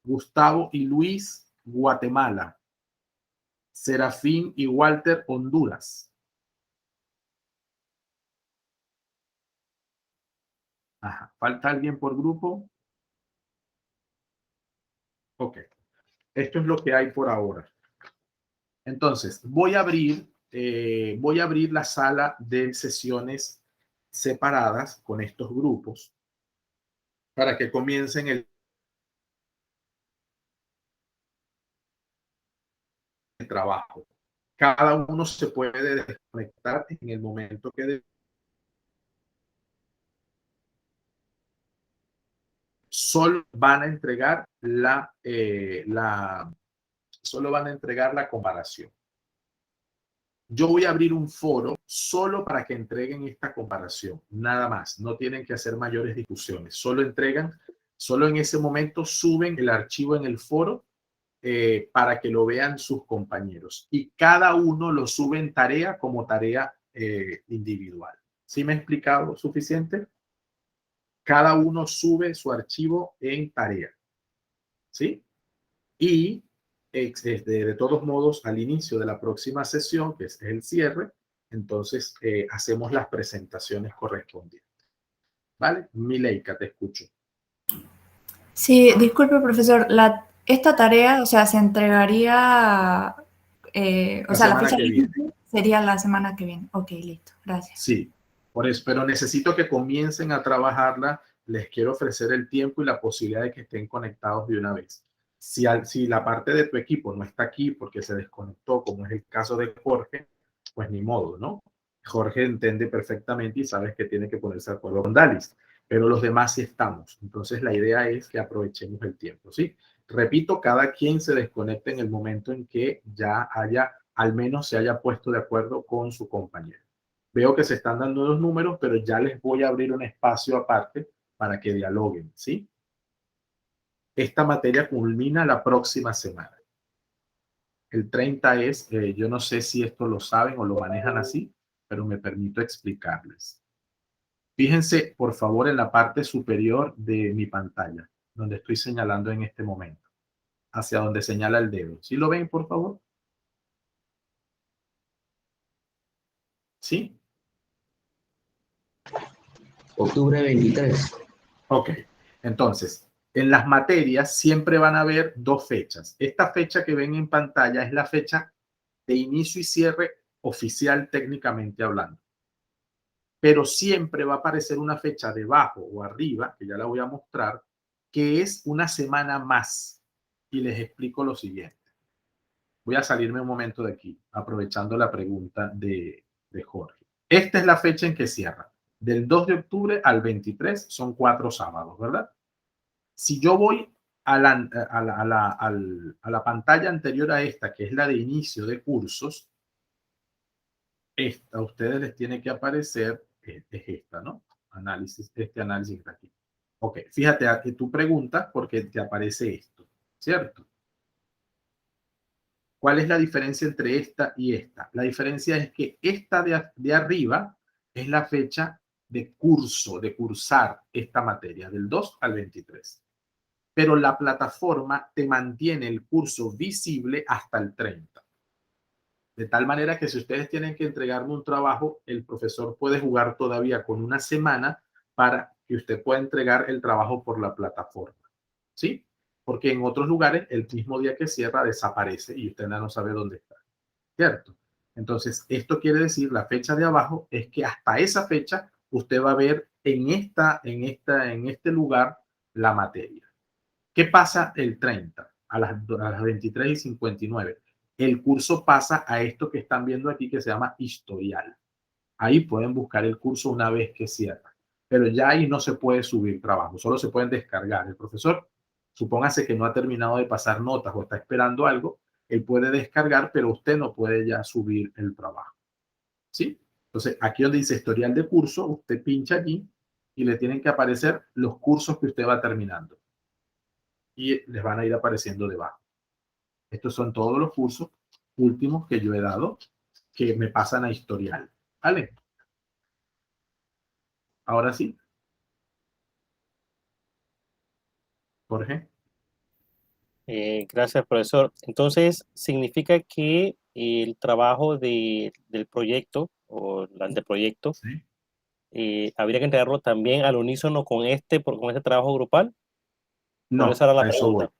Gustavo y Luis, Guatemala. Serafín y Walter, Honduras. Ajá. ¿Falta alguien por grupo? Ok. Esto es lo que hay por ahora. Entonces, voy a abrir la sala de sesiones separadas con estos grupos para que comiencen el trabajo. Cada uno se puede desconectar en el momento que solo van a entregar la comparación. Yo voy a abrir un foro solo para que entreguen esta comparación, nada más. No tienen que hacer mayores discusiones. Solo en ese momento suben el archivo en el foro para que lo vean sus compañeros. Y cada uno lo sube en tarea como tarea individual. ¿Sí me he explicado suficiente? Cada uno sube su archivo en tarea. ¿Sí? Y de todos modos, al inicio de la próxima sesión, que es el cierre, entonces hacemos las presentaciones correspondientes. ¿Vale? Mileika, te escucho. Sí, disculpe, profesor. Esta tarea, o sea, se entregaría, o sea, la fecha límite sería la semana que viene. Ok, listo. Gracias. Sí, por eso, pero necesito que comiencen a trabajarla. Les quiero ofrecer el tiempo y la posibilidad de que estén conectados de una vez. Si la parte de tu equipo no está aquí porque se desconectó, como es el caso de Jorge, pues ni modo, ¿no? Jorge entiende perfectamente y sabes que tiene que ponerse de acuerdo con Dalis, pero los demás sí estamos. Entonces la idea es que aprovechemos el tiempo, ¿sí? Repito, cada quien se desconecte en el momento en que ya al menos se haya puesto de acuerdo con su compañero. Veo que se están dando los números, pero ya les voy a abrir un espacio aparte para que dialoguen, ¿sí? Esta materia culmina la próxima semana. El 30 es, yo no sé si esto lo saben o lo manejan así, pero me permito explicarles. Fíjense, por favor, en la parte superior de mi pantalla, donde estoy señalando en este momento, hacia donde señala el dedo. ¿Sí lo ven, por favor? ¿Sí? Octubre 23. Ok, entonces, en las materias siempre van a haber dos fechas. Esta fecha que ven en pantalla es la fecha de inicio y cierre oficial técnicamente hablando. Pero siempre va a aparecer una fecha debajo o arriba, que ya la voy a mostrar, que es una semana más. Y les explico lo siguiente. Voy a salirme un momento de aquí, aprovechando la pregunta de Jorge. Esta es la fecha en que cierra. Del 2 de octubre al 23 son 4 sábados, ¿verdad? Si yo voy a la pantalla anterior a esta, que es la de inicio de cursos, a ustedes les tiene que aparecer, es esta, ¿no? Este análisis está aquí. Ok, fíjate que tú preguntas porque te aparece esto, ¿cierto? ¿Cuál es la diferencia entre esta y esta? La diferencia es que esta de arriba es la fecha de curso, de cursar esta materia, del 2 al 23. Pero la plataforma te mantiene el curso visible hasta el 30. De tal manera que si ustedes tienen que entregarme un trabajo, el profesor puede jugar todavía con una semana para que usted pueda entregar el trabajo por la plataforma. ¿Sí? Porque en otros lugares, el mismo día que cierra, desaparece y usted no sabe dónde está. ¿Cierto? Entonces, esto quiere decir, la fecha de abajo es que hasta esa fecha usted va a ver en este lugar la materia. ¿Qué pasa el 30? A las 23:59. El curso pasa a esto que están viendo aquí que se llama historial. Ahí pueden buscar el curso una vez que cierra. Pero ya ahí no se puede subir trabajo, solo se pueden descargar. El profesor, supóngase que no ha terminado de pasar notas o está esperando algo, él puede descargar, pero usted no puede ya subir el trabajo. ¿Sí? Entonces, aquí donde dice historial de curso, usted pincha aquí y le tienen que aparecer los cursos que usted va terminando. Y les van a ir apareciendo debajo. Estos son todos los cursos últimos que yo he dado que me pasan a historial. ¿Vale? Ahora sí. Jorge. Gracias, profesor. Entonces, significa que el trabajo del proyecto o el anteproyecto habría que entregarlo también al unísono con este trabajo grupal. No, esa era la a eso pregunta. voy.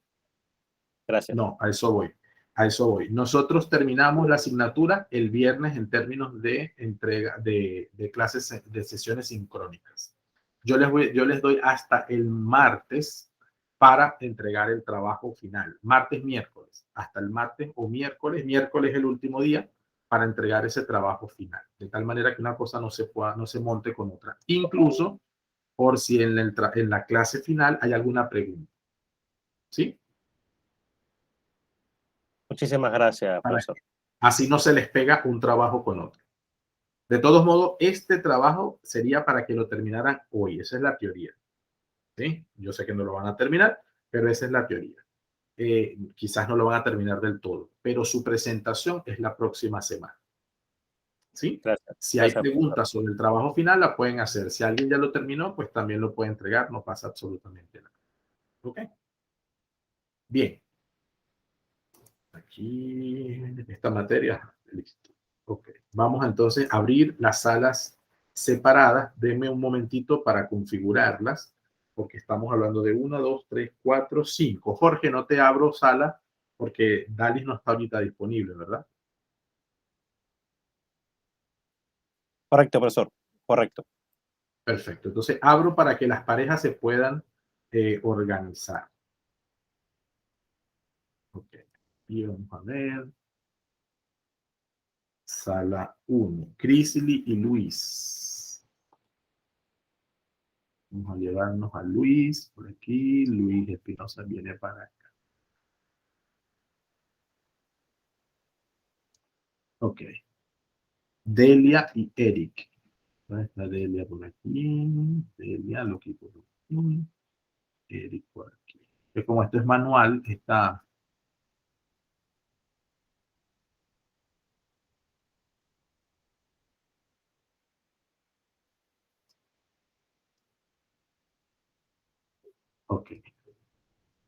Gracias. No, a eso voy. A eso voy. Nosotros terminamos la asignatura el viernes en términos de entrega de clases, de sesiones sincrónicas. Yo les doy hasta el martes para entregar el trabajo final. Martes, miércoles. Hasta el martes o miércoles. Miércoles es el último día para entregar ese trabajo final. De tal manera que una cosa no se monte con otra. Incluso por si en la clase final hay alguna pregunta. ¿Sí? Muchísimas gracias, profesor. Así no se les pega un trabajo con otro. De todos modos, este trabajo sería para que lo terminaran hoy. Esa es la teoría. ¿Sí? Yo sé que no lo van a terminar, pero esa es la teoría. Quizás no lo van a terminar del todo, pero su presentación es la próxima semana. ¿Sí? Gracias. Si hay preguntas sobre el trabajo final, la pueden hacer. Si alguien ya lo terminó, pues también lo puede entregar. No pasa absolutamente nada. ¿Ok? Bien. Aquí, esta materia, listo. Ok, vamos entonces a abrir las salas separadas. Denme un momentito para configurarlas, porque estamos hablando de 1, 2, 3, 4, 5. Jorge, no te abro sala porque Dalis no está ahorita disponible, ¿verdad? Correcto, profesor. Correcto. Perfecto. Entonces abro para que las parejas se puedan organizar. Ok. Y vamos a ver. Sala 1. Crisley y Luis. Vamos a llevarnos a Luis por aquí. Luis Espinosa viene para acá. Ok. Delia y Eric. ¿Dónde está Delia por aquí? Delia, lo quito por aquí. Eric por aquí. Que como esto es manual, está... Ok.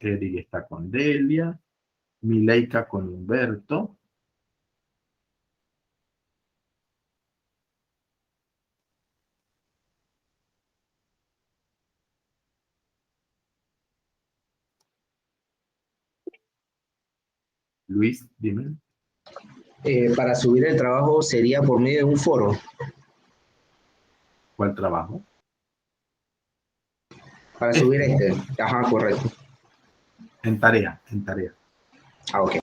Eric está con Delia. Mileika con Humberto. Luis, dime. Para subir el trabajo sería por medio de un foro. ¿Cuál trabajo? Para subir Ajá, correcto. En tarea, en tarea. Ah, ok.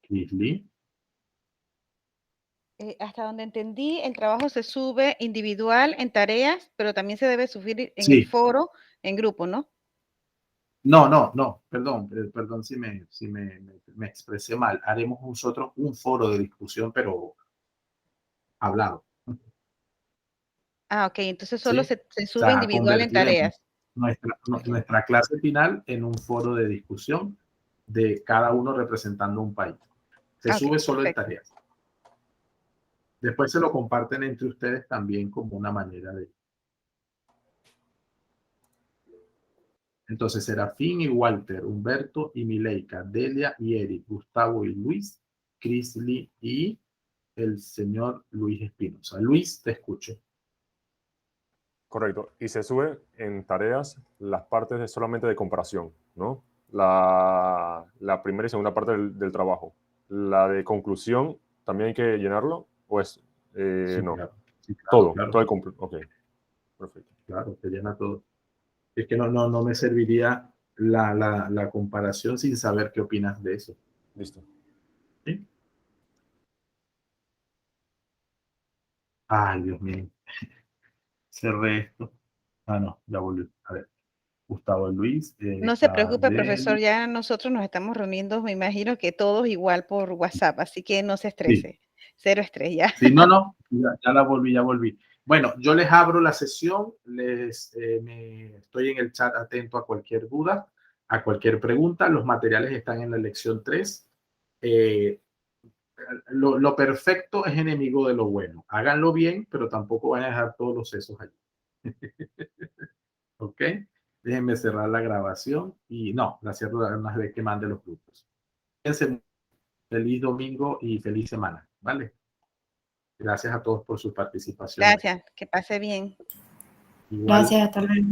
Crisley. Hasta donde entendí, el trabajo se sube individual en tareas, pero también se debe subir en el Sí. foro en grupo, ¿no? No, perdón si me expresé mal. Haremos nosotros un foro de discusión, pero hablado. Ah, ok, entonces solo ¿Sí? se O sube sea, individual en convertiremos tareas. nuestra clase final en un foro de discusión de cada uno representando un país. Se sube solo en tareas. Después se lo comparten entre ustedes también como una manera de... Entonces, Serafín y Walter, Humberto y Mileika, Delia y Eric, Gustavo y Luis, Crisley y el señor Luis Espinosa. Luis, te escucho. Correcto. Y se sube en tareas las partes solamente de comparación, ¿no? La primera y segunda parte del trabajo. La de conclusión, ¿también hay que llenarlo? ¿O es...? Sí, no. claro. Sí, claro, Todo. claro. Todo el ok. Perfecto. Claro, te llena todo. Es que no me serviría la comparación sin saber qué opinas de eso. Listo. ¿Sí? Ay, Dios mío. Cerré esto. Ah, no, ya volví. A ver. Gustavo Luis. No se preocupe, profesor, ya nosotros nos estamos reuniendo, me imagino que todos igual por WhatsApp, así que no se estrese. Sí. Cero estrés ya. Sí, no, ya volví. Bueno, yo les abro la sesión, estoy en el chat atento a cualquier duda, a cualquier pregunta. Los materiales están en la lección 3. Lo perfecto es enemigo de lo bueno. Háganlo bien, pero tampoco van a dejar todos los sesos allí. ¿Ok? Déjenme cerrar la grabación y no, la cierro una vez que mande los grupos. Feliz domingo y feliz semana, ¿vale? Gracias a todos por su participación. Gracias, que pase bien. Igual, Gracias, hasta luego.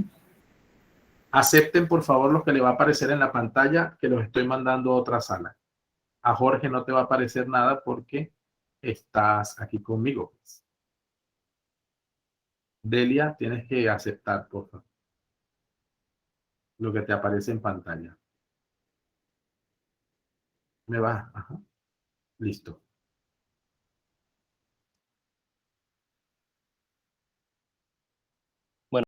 acepten por favor los que le va a aparecer en la pantalla, que los estoy mandando a otra sala. A Jorge no te va a aparecer nada porque estás aquí conmigo. Delia, tienes que aceptar, por favor, lo que te aparece en pantalla. ¿Me va? Ajá. Listo.